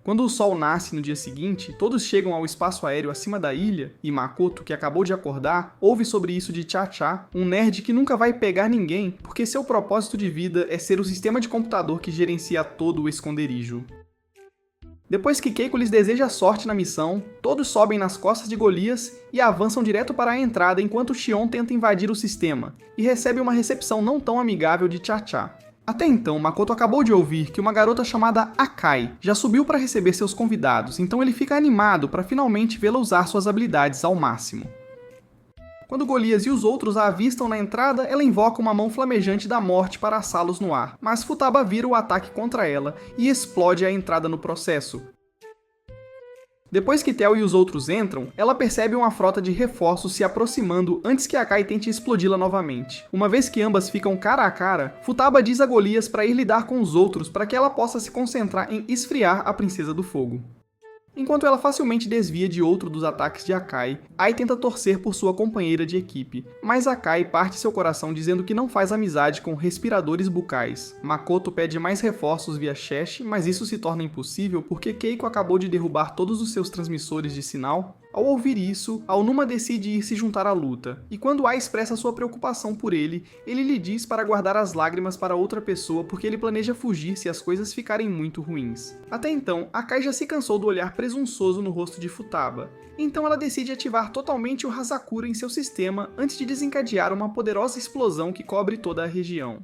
Quando o sol nasce no dia seguinte, todos chegam ao espaço aéreo acima da ilha, e Makoto, que acabou de acordar, ouve sobre isso de Cha-Cha, um nerd que nunca vai pegar ninguém, porque seu propósito de vida é ser o sistema de computador que gerencia todo o esconderijo. Depois que Keiko lhes deseja sorte na missão, todos sobem nas costas de Golias e avançam direto para a entrada enquanto Shion tenta invadir o sistema, e recebe uma recepção não tão amigável de Cha-Cha. Até então, Makoto acabou de ouvir que uma garota chamada Akai já subiu para receber seus convidados, então ele fica animado para finalmente vê-la usar suas habilidades ao máximo. Quando Golias e os outros a avistam na entrada, ela invoca uma mão flamejante da morte para assá-los no ar, mas Futaba vira o ataque contra ela e explode a entrada no processo. Depois que Tel e os outros entram, ela percebe uma frota de reforços se aproximando antes que Akai tente explodi-la novamente. Uma vez que ambas ficam cara a cara, Futaba diz a Golias para ir lidar com os outros para que ela possa se concentrar em esfriar a Princesa do Fogo. Enquanto ela facilmente desvia de outro dos ataques de Akai, Ai tenta torcer por sua companheira de equipe, mas Akai parte seu coração dizendo que não faz amizade com respiradores bucais. Makoto pede mais reforços via Shesh, mas isso se torna impossível porque Keiko acabou de derrubar todos os seus transmissores de sinal. Ao ouvir isso, Aonuma decide ir se juntar à luta, e quando Ai expressa sua preocupação por ele lhe diz para guardar as lágrimas para outra pessoa porque ele planeja fugir se as coisas ficarem muito ruins. Até então, Akai já se cansou do olhar presunçoso no rosto de Futaba, então ela decide ativar totalmente o Hazakura em seu sistema antes de desencadear uma poderosa explosão que cobre toda a região.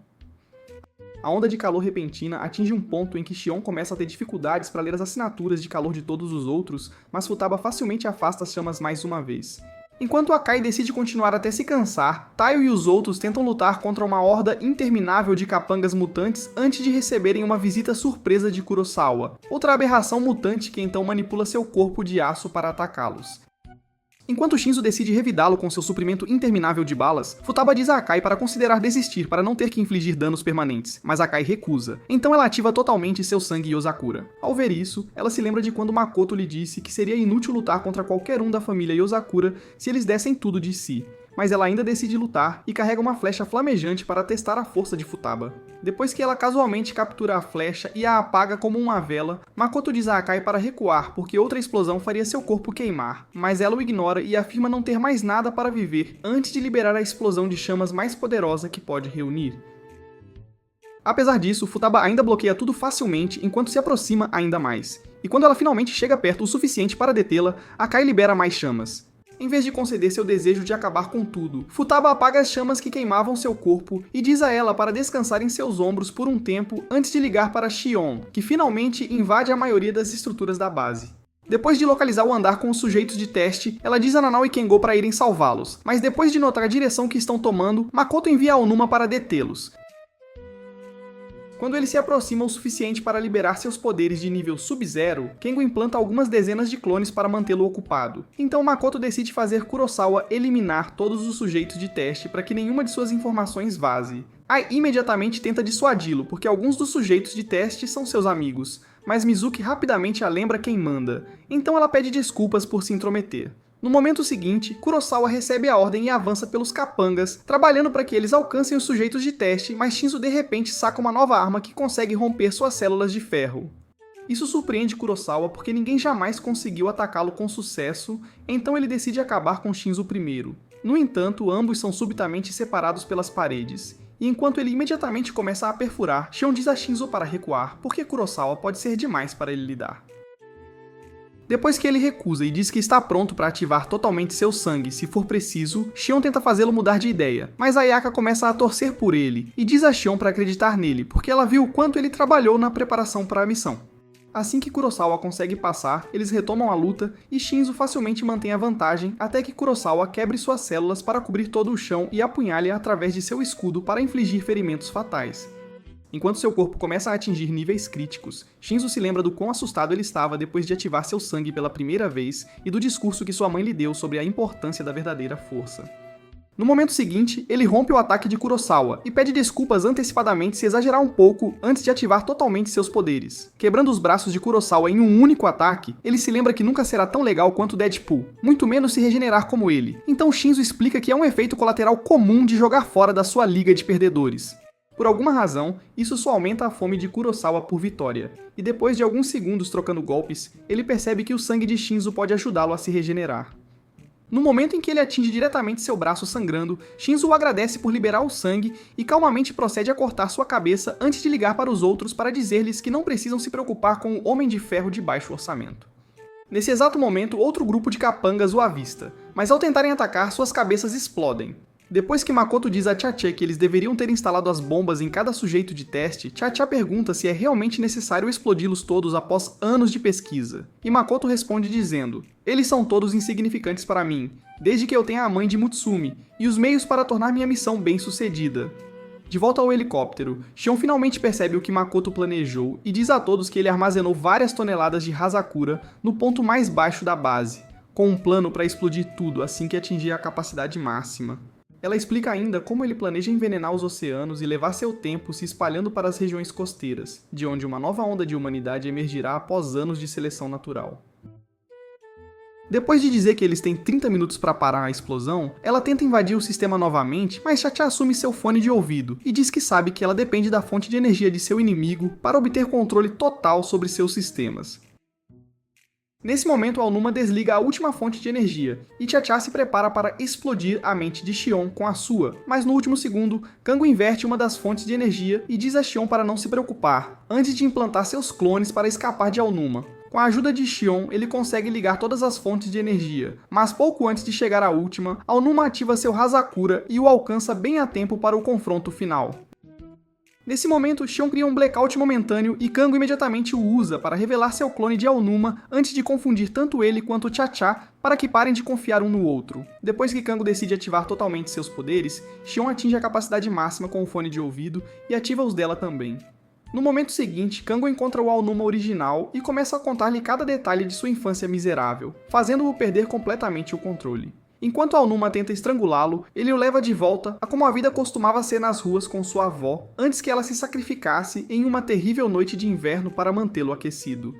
A onda de calor repentina atinge um ponto em que Shion começa a ter dificuldades para ler as assinaturas de calor de todos os outros, mas Futaba facilmente afasta as chamas mais uma vez. Enquanto Akai decide continuar até se cansar, Taiyo e os outros tentam lutar contra uma horda interminável de capangas mutantes antes de receberem uma visita surpresa de Kurosawa, outra aberração mutante que então manipula seu corpo de aço para atacá-los. Enquanto Shinzo decide revidá-lo com seu suprimento interminável de balas, Futaba diz a Akai para considerar desistir para não ter que infligir danos permanentes, mas Akai recusa. Então ela ativa totalmente seu sangue Yozakura. Ao ver isso, ela se lembra de quando Makoto lhe disse que seria inútil lutar contra qualquer um da família Yozakura se eles dessem tudo de si. Mas ela ainda decide lutar e carrega uma flecha flamejante para testar a força de Futaba. Depois que ela casualmente captura a flecha e a apaga como uma vela, Makoto diz a Akai para recuar porque outra explosão faria seu corpo queimar, mas ela o ignora e afirma não ter mais nada para viver antes de liberar a explosão de chamas mais poderosa que pode reunir. Apesar disso, Futaba ainda bloqueia tudo facilmente enquanto se aproxima ainda mais. E quando ela finalmente chega perto o suficiente para detê-la, Akai libera mais chamas. Em vez de conceder seu desejo de acabar com tudo, Futaba apaga as chamas que queimavam seu corpo e diz a ela para descansar em seus ombros por um tempo antes de ligar para Shion, que finalmente invade a maioria das estruturas da base. Depois de localizar o andar com os sujeitos de teste, ela diz a Nanao e Kengo para irem salvá-los, mas depois de notar a direção que estão tomando, Makoto envia Aonuma para detê-los. Quando ele se aproxima o suficiente para liberar seus poderes de nível Sub-Zero, Kengo implanta algumas dezenas de clones para mantê-lo ocupado. Então Makoto decide fazer Kurosawa eliminar todos os sujeitos de teste para que nenhuma de suas informações vaze. Ai imediatamente tenta dissuadi-lo, porque alguns dos sujeitos de teste são seus amigos, mas Mizuki rapidamente a lembra quem manda, então ela pede desculpas por se intrometer. No momento seguinte, Kurosawa recebe a ordem e avança pelos capangas, trabalhando para que eles alcancem os sujeitos de teste, mas Shinzo de repente saca uma nova arma que consegue romper suas células de ferro. Isso surpreende Kurosawa porque ninguém jamais conseguiu atacá-lo com sucesso, então ele decide acabar com Shinzo primeiro. No entanto, ambos são subitamente separados pelas paredes, e enquanto ele imediatamente começa a perfurar, Shion diz a Shinzo para recuar, porque Kurosawa pode ser demais para ele lidar. Depois que ele recusa e diz que está pronto para ativar totalmente seu sangue se for preciso, Shion tenta fazê-lo mudar de ideia, mas Ayaka começa a torcer por ele e diz a Shion para acreditar nele, porque ela viu o quanto ele trabalhou na preparação para a missão. Assim que Kurosawa consegue passar, eles retomam a luta e Shinzo facilmente mantém a vantagem até que Kurosawa quebre suas células para cobrir todo o chão e apunhale através de seu escudo para infligir ferimentos fatais. Enquanto seu corpo começa a atingir níveis críticos, Shinzo se lembra do quão assustado ele estava depois de ativar seu sangue pela primeira vez e do discurso que sua mãe lhe deu sobre a importância da verdadeira força. No momento seguinte, ele rompe o ataque de Kurosawa e pede desculpas antecipadamente se exagerar um pouco antes de ativar totalmente seus poderes. Quebrando os braços de Kurosawa em um único ataque, ele se lembra que nunca será tão legal quanto Deadpool, muito menos se regenerar como ele. Então Shinzo explica que é um efeito colateral comum de jogar fora da sua liga de perdedores. Por alguma razão, isso só aumenta a fome de Kurosawa por vitória, e depois de alguns segundos trocando golpes, ele percebe que o sangue de Shinzo pode ajudá-lo a se regenerar. No momento em que ele atinge diretamente seu braço sangrando, Shinzo o agradece por liberar o sangue e calmamente procede a cortar sua cabeça antes de ligar para os outros para dizer-lhes que não precisam se preocupar com o Homem de Ferro de baixo orçamento. Nesse exato momento, outro grupo de capangas o avista, mas ao tentarem atacar, suas cabeças explodem. Depois que Makoto diz a Chacha que eles deveriam ter instalado as bombas em cada sujeito de teste, Chacha pergunta se é realmente necessário explodi-los todos após anos de pesquisa. E Makoto responde dizendo: "Eles são todos insignificantes para mim, desde que eu tenha a mãe de Mutsumi, e os meios para tornar minha missão bem-sucedida." De volta ao helicóptero, Shion finalmente percebe o que Makoto planejou e diz a todos que ele armazenou várias toneladas de Hazakura no ponto mais baixo da base, com um plano para explodir tudo assim que atingir a capacidade máxima. Ela explica ainda como ele planeja envenenar os oceanos e levar seu tempo se espalhando para as regiões costeiras, de onde uma nova onda de humanidade emergirá após anos de seleção natural. Depois de dizer que eles têm 30 minutos para parar a explosão, ela tenta invadir o sistema novamente, mas Chacha assume seu fone de ouvido e diz que sabe que ela depende da fonte de energia de seu inimigo para obter controle total sobre seus sistemas. Nesse momento, Aonuma desliga a última fonte de energia, e Chacha se prepara para explodir a mente de Shion com a sua, mas no último segundo, Kango inverte uma das fontes de energia e diz a Shion para não se preocupar, antes de implantar seus clones para escapar de Aonuma. Com a ajuda de Shion, ele consegue ligar todas as fontes de energia, mas pouco antes de chegar à última, Aonuma ativa seu Hazakura e o alcança bem a tempo para o confronto final. Nesse momento, Shion cria um blackout momentâneo e Kango imediatamente o usa para revelar seu clone de Aonuma antes de confundir tanto ele quanto Chacha para que parem de confiar um no outro. Depois que Kango decide ativar totalmente seus poderes, Shion atinge a capacidade máxima com o fone de ouvido e ativa os dela também. No momento seguinte, Kango encontra o Aonuma original e começa a contar-lhe cada detalhe de sua infância miserável, fazendo-o perder completamente o controle. Enquanto Aonuma tenta estrangulá-lo, ele o leva de volta a como a vida costumava ser nas ruas com sua avó, antes que ela se sacrificasse em uma terrível noite de inverno para mantê-lo aquecido.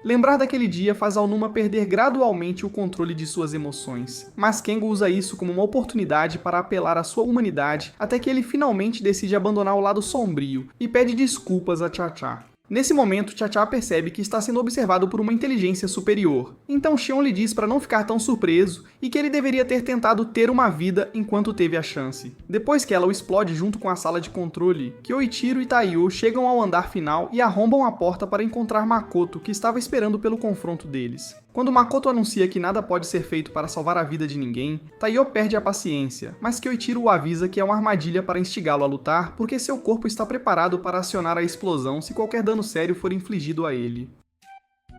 Lembrar daquele dia faz Aonuma perder gradualmente o controle de suas emoções, mas Kengo usa isso como uma oportunidade para apelar à sua humanidade até que ele finalmente decide abandonar o lado sombrio e pede desculpas a Chacha. Nesse momento, Chacha percebe que está sendo observado por uma inteligência superior, então Shion lhe diz para não ficar tão surpreso e que ele deveria ter tentado ter uma vida enquanto teve a chance. Depois que ela o explode junto com a sala de controle, Kyoichiro e Taiyo chegam ao andar final e arrombam a porta para encontrar Makoto, que estava esperando pelo confronto deles. Quando Makoto anuncia que nada pode ser feito para salvar a vida de ninguém, Taiyo perde a paciência, mas Kyoichiro o avisa que é uma armadilha para instigá-lo a lutar porque seu corpo está preparado para acionar a explosão se qualquer dano sério for infligido a ele.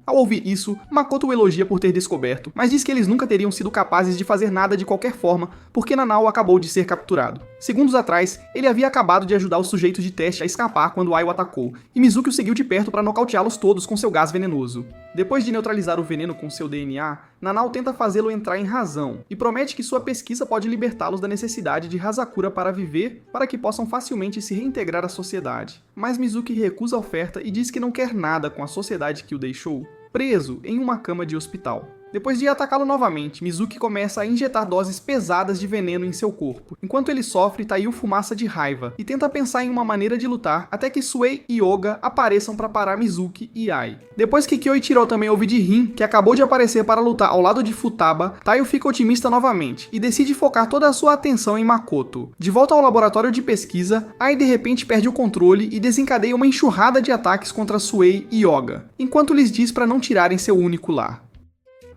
Ao ouvir isso, Makoto o elogia por ter descoberto, mas diz que eles nunca teriam sido capazes de fazer nada de qualquer forma, porque Nanao acabou de ser capturado. Segundos atrás, ele havia acabado de ajudar os sujeitos de teste a escapar quando Ai o atacou, e Mizuki o seguiu de perto para nocauteá-los todos com seu gás venenoso. Depois de neutralizar o veneno com seu DNA, Nanao tenta fazê-lo entrar em razão, e promete que sua pesquisa pode libertá-los da necessidade de Hazakura para viver, para que possam facilmente se reintegrar à sociedade. Mas Mizuki recusa a oferta e diz que não quer nada com a sociedade que o deixou, preso em uma cama de hospital. Depois de atacá-lo novamente, Mizuki começa a injetar doses pesadas de veneno em seu corpo. Enquanto ele sofre, Taiyo fumaça de raiva e tenta pensar em uma maneira de lutar até que Suei e Oga apareçam para parar Mizuki e Ai. Depois que Kyoichiro também ouve de Rin, que acabou de aparecer para lutar ao lado de Futaba, Taiyo fica otimista novamente e decide focar toda a sua atenção em Makoto. De volta ao laboratório de pesquisa, Ai de repente perde o controle e desencadeia uma enxurrada de ataques contra Suei e Oga, enquanto lhes diz para não tirarem seu único lar.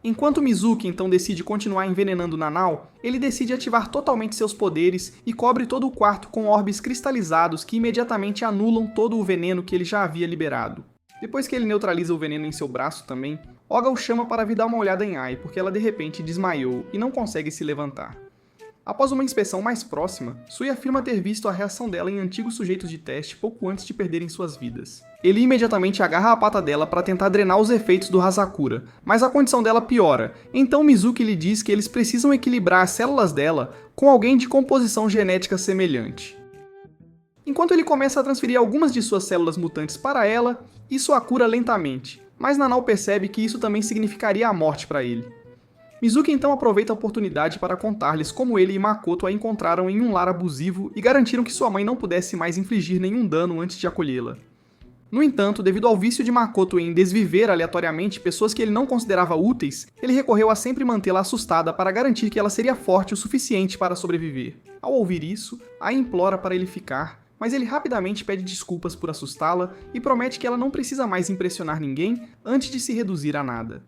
Enquanto Mizuki então decide continuar envenenando Nanao, ele decide ativar totalmente seus poderes e cobre todo o quarto com orbes cristalizados que imediatamente anulam todo o veneno que ele já havia liberado. Depois que ele neutraliza o veneno em seu braço também, Oga o chama para vir dar uma olhada em Ai, porque ela de repente desmaiou e não consegue se levantar. Após uma inspeção mais próxima, Sui afirma ter visto a reação dela em antigos sujeitos de teste pouco antes de perderem suas vidas. Ele imediatamente agarra a pata dela para tentar drenar os efeitos do Hazakura, mas a condição dela piora, então Mizuki lhe diz que eles precisam equilibrar as células dela com alguém de composição genética semelhante. Enquanto ele começa a transferir algumas de suas células mutantes para ela, isso a cura lentamente, mas Nanao percebe que isso também significaria a morte para ele. Mizuki então aproveita a oportunidade para contar-lhes como ele e Makoto a encontraram em um lar abusivo e garantiram que sua mãe não pudesse mais infligir nenhum dano antes de acolhê-la. No entanto, devido ao vício de Makoto em desviver aleatoriamente pessoas que ele não considerava úteis, ele recorreu a sempre mantê-la assustada para garantir que ela seria forte o suficiente para sobreviver. Ao ouvir isso, Ai implora para ele ficar, mas ele rapidamente pede desculpas por assustá-la e promete que ela não precisa mais impressionar ninguém antes de se reduzir a nada.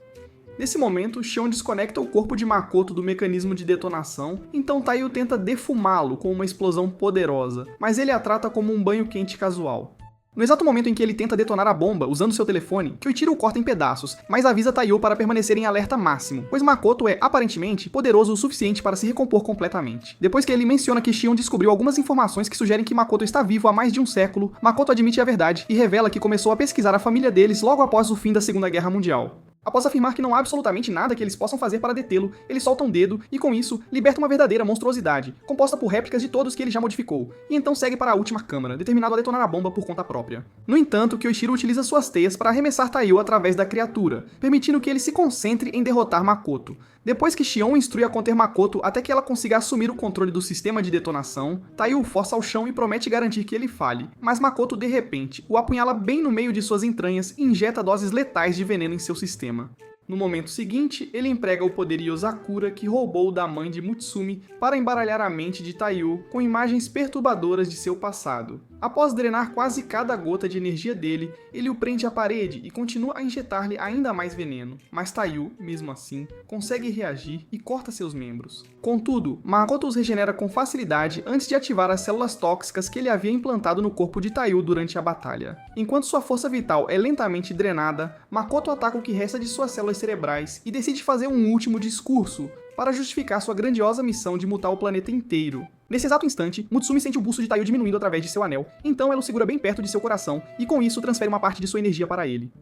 Nesse momento, Shion desconecta o corpo de Makoto do mecanismo de detonação, então Taiyo tenta defumá-lo com uma explosão poderosa, mas ele a trata como um banho quente casual. No exato momento em que ele tenta detonar a bomba usando seu telefone, Kyoichiro o corta em pedaços, mas avisa Taiyo para permanecer em alerta máximo, pois Makoto é, aparentemente, poderoso o suficiente para se recompor completamente. Depois que ele menciona que Shion descobriu algumas informações que sugerem que Makoto está vivo há mais de um século, Makoto admite a verdade e revela que começou a pesquisar a família deles logo após o fim da Segunda Guerra Mundial. Após afirmar que não há absolutamente nada que eles possam fazer para detê-lo, ele solta um dedo e, com isso, liberta uma verdadeira monstruosidade, composta por réplicas de todos que ele já modificou, e então segue para a última câmara, determinado a detonar a bomba por conta própria. No entanto, Kyoichiro utiliza suas teias para arremessar Taiyo através da criatura, permitindo que ele se concentre em derrotar Makoto. Depois que Shion instrui a conter Makoto até que ela consiga assumir o controle do sistema de detonação, Taiyo o força ao chão e promete garantir que ele falhe, mas Makoto, de repente, o apunhala bem no meio de suas entranhas e injeta doses letais de veneno em seu sistema. No momento seguinte, ele emprega o poder Yozakura que roubou da mãe de Mutsumi para embaralhar a mente de Taiyo com imagens perturbadoras de seu passado. Após drenar quase cada gota de energia dele, ele o prende à parede e continua a injetar-lhe ainda mais veneno, mas Taiyo, mesmo assim, consegue reagir e corta seus membros. Contudo, Makoto os regenera com facilidade antes de ativar as células tóxicas que ele havia implantado no corpo de Taiyo durante a batalha. Enquanto sua força vital é lentamente drenada, Makoto ataca o que resta de suas células cerebrais e decide fazer um último discurso para justificar sua grandiosa missão de mutar o planeta inteiro. Nesse exato instante, Mutsumi sente o pulso de Taiyo diminuindo através de seu anel, então ela o segura bem perto de seu coração e com isso transfere uma parte de sua energia para ele.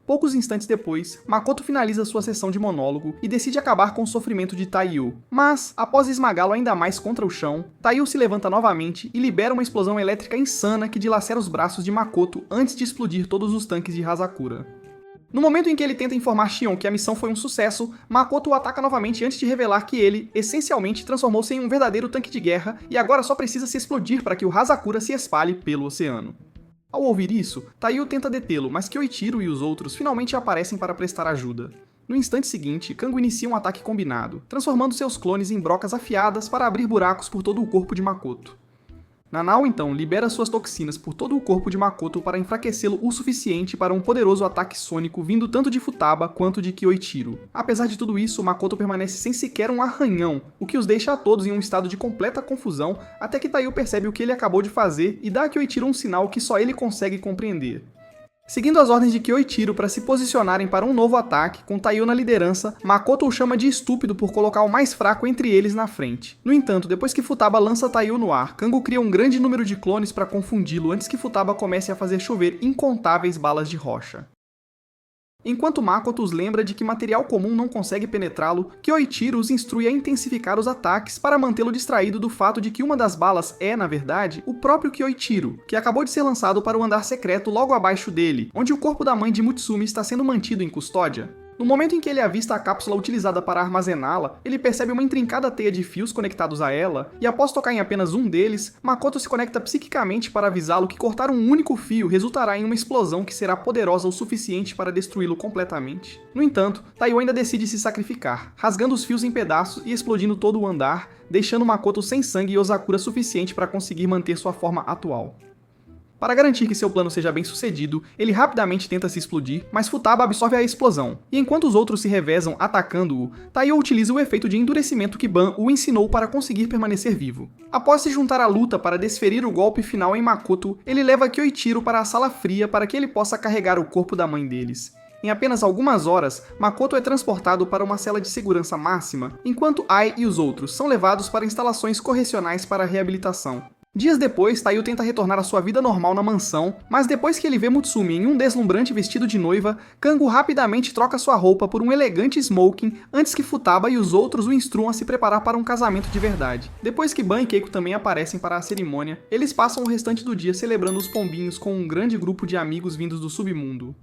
Poucos instantes depois, Makoto finaliza sua sessão de monólogo e decide acabar com o sofrimento de Taiyo. Mas, após esmagá-lo ainda mais contra o chão, Taiyo se levanta novamente e libera uma explosão elétrica insana que dilacera os braços de Makoto antes de explodir todos os tanques de Hazakura. No momento em que ele tenta informar Shion que a missão foi um sucesso, Makoto o ataca novamente antes de revelar que ele, essencialmente, transformou-se em um verdadeiro tanque de guerra e agora só precisa se explodir para que o Hazakura se espalhe pelo oceano. Ao ouvir isso, Taiyo tenta detê-lo, mas Kyoichiro e os outros finalmente aparecem para prestar ajuda. No instante seguinte, Kango inicia um ataque combinado, transformando seus clones em brocas afiadas para abrir buracos por todo o corpo de Makoto. Nanao, então, libera suas toxinas por todo o corpo de Makoto para enfraquecê-lo o suficiente para um poderoso ataque sônico vindo tanto de Futaba quanto de Kyoichiro. Apesar de tudo isso, Makoto permanece sem sequer um arranhão, o que os deixa a todos em um estado de completa confusão, até que Taiyo percebe o que ele acabou de fazer e dá a Kyoichiro um sinal que só ele consegue compreender. Seguindo as ordens de Kyoichiro para se posicionarem para um novo ataque, com Taiyo na liderança, Makoto o chama de estúpido por colocar o mais fraco entre eles na frente. No entanto, depois que Futaba lança Taiyo no ar, Kango cria um grande número de clones para confundi-lo antes que Futaba comece a fazer chover incontáveis balas de rocha. Enquanto Makoto os lembra de que material comum não consegue penetrá-lo, Kyoichiro os instrui a intensificar os ataques para mantê-lo distraído do fato de que uma das balas é, na verdade, o próprio Kyoichiro, que acabou de ser lançado para o andar secreto logo abaixo dele, onde o corpo da mãe de Mutsumi está sendo mantido em custódia. No momento em que ele avista a cápsula utilizada para armazená-la, ele percebe uma intrincada teia de fios conectados a ela, e após tocar em apenas um deles, Makoto se conecta psiquicamente para avisá-lo que cortar um único fio resultará em uma explosão que será poderosa o suficiente para destruí-lo completamente. No entanto, Taiyo ainda decide se sacrificar, rasgando os fios em pedaços e explodindo todo o andar, deixando Makoto sem sangue e Ozakura suficiente para conseguir manter sua forma atual. Para garantir que seu plano seja bem sucedido, ele rapidamente tenta se explodir, mas Futaba absorve a explosão, e enquanto os outros se revezam atacando-o, Taiyo utiliza o efeito de endurecimento que Ban o ensinou para conseguir permanecer vivo. Após se juntar à luta para desferir o golpe final em Makoto, ele leva Kyoichiro para a sala fria para que ele possa carregar o corpo da mãe deles. Em apenas algumas horas, Makoto é transportado para uma cela de segurança máxima, enquanto Ai e os outros são levados para instalações correcionais para reabilitação. Dias depois, Taiyo tenta retornar à sua vida normal na mansão, mas depois que ele vê Mutsumi em um deslumbrante vestido de noiva, Kango rapidamente troca sua roupa por um elegante smoking antes que Futaba e os outros o instruam a se preparar para um casamento de verdade. Depois que Ban e Keiko também aparecem para a cerimônia, eles passam o restante do dia celebrando os pombinhos com um grande grupo de amigos vindos do submundo.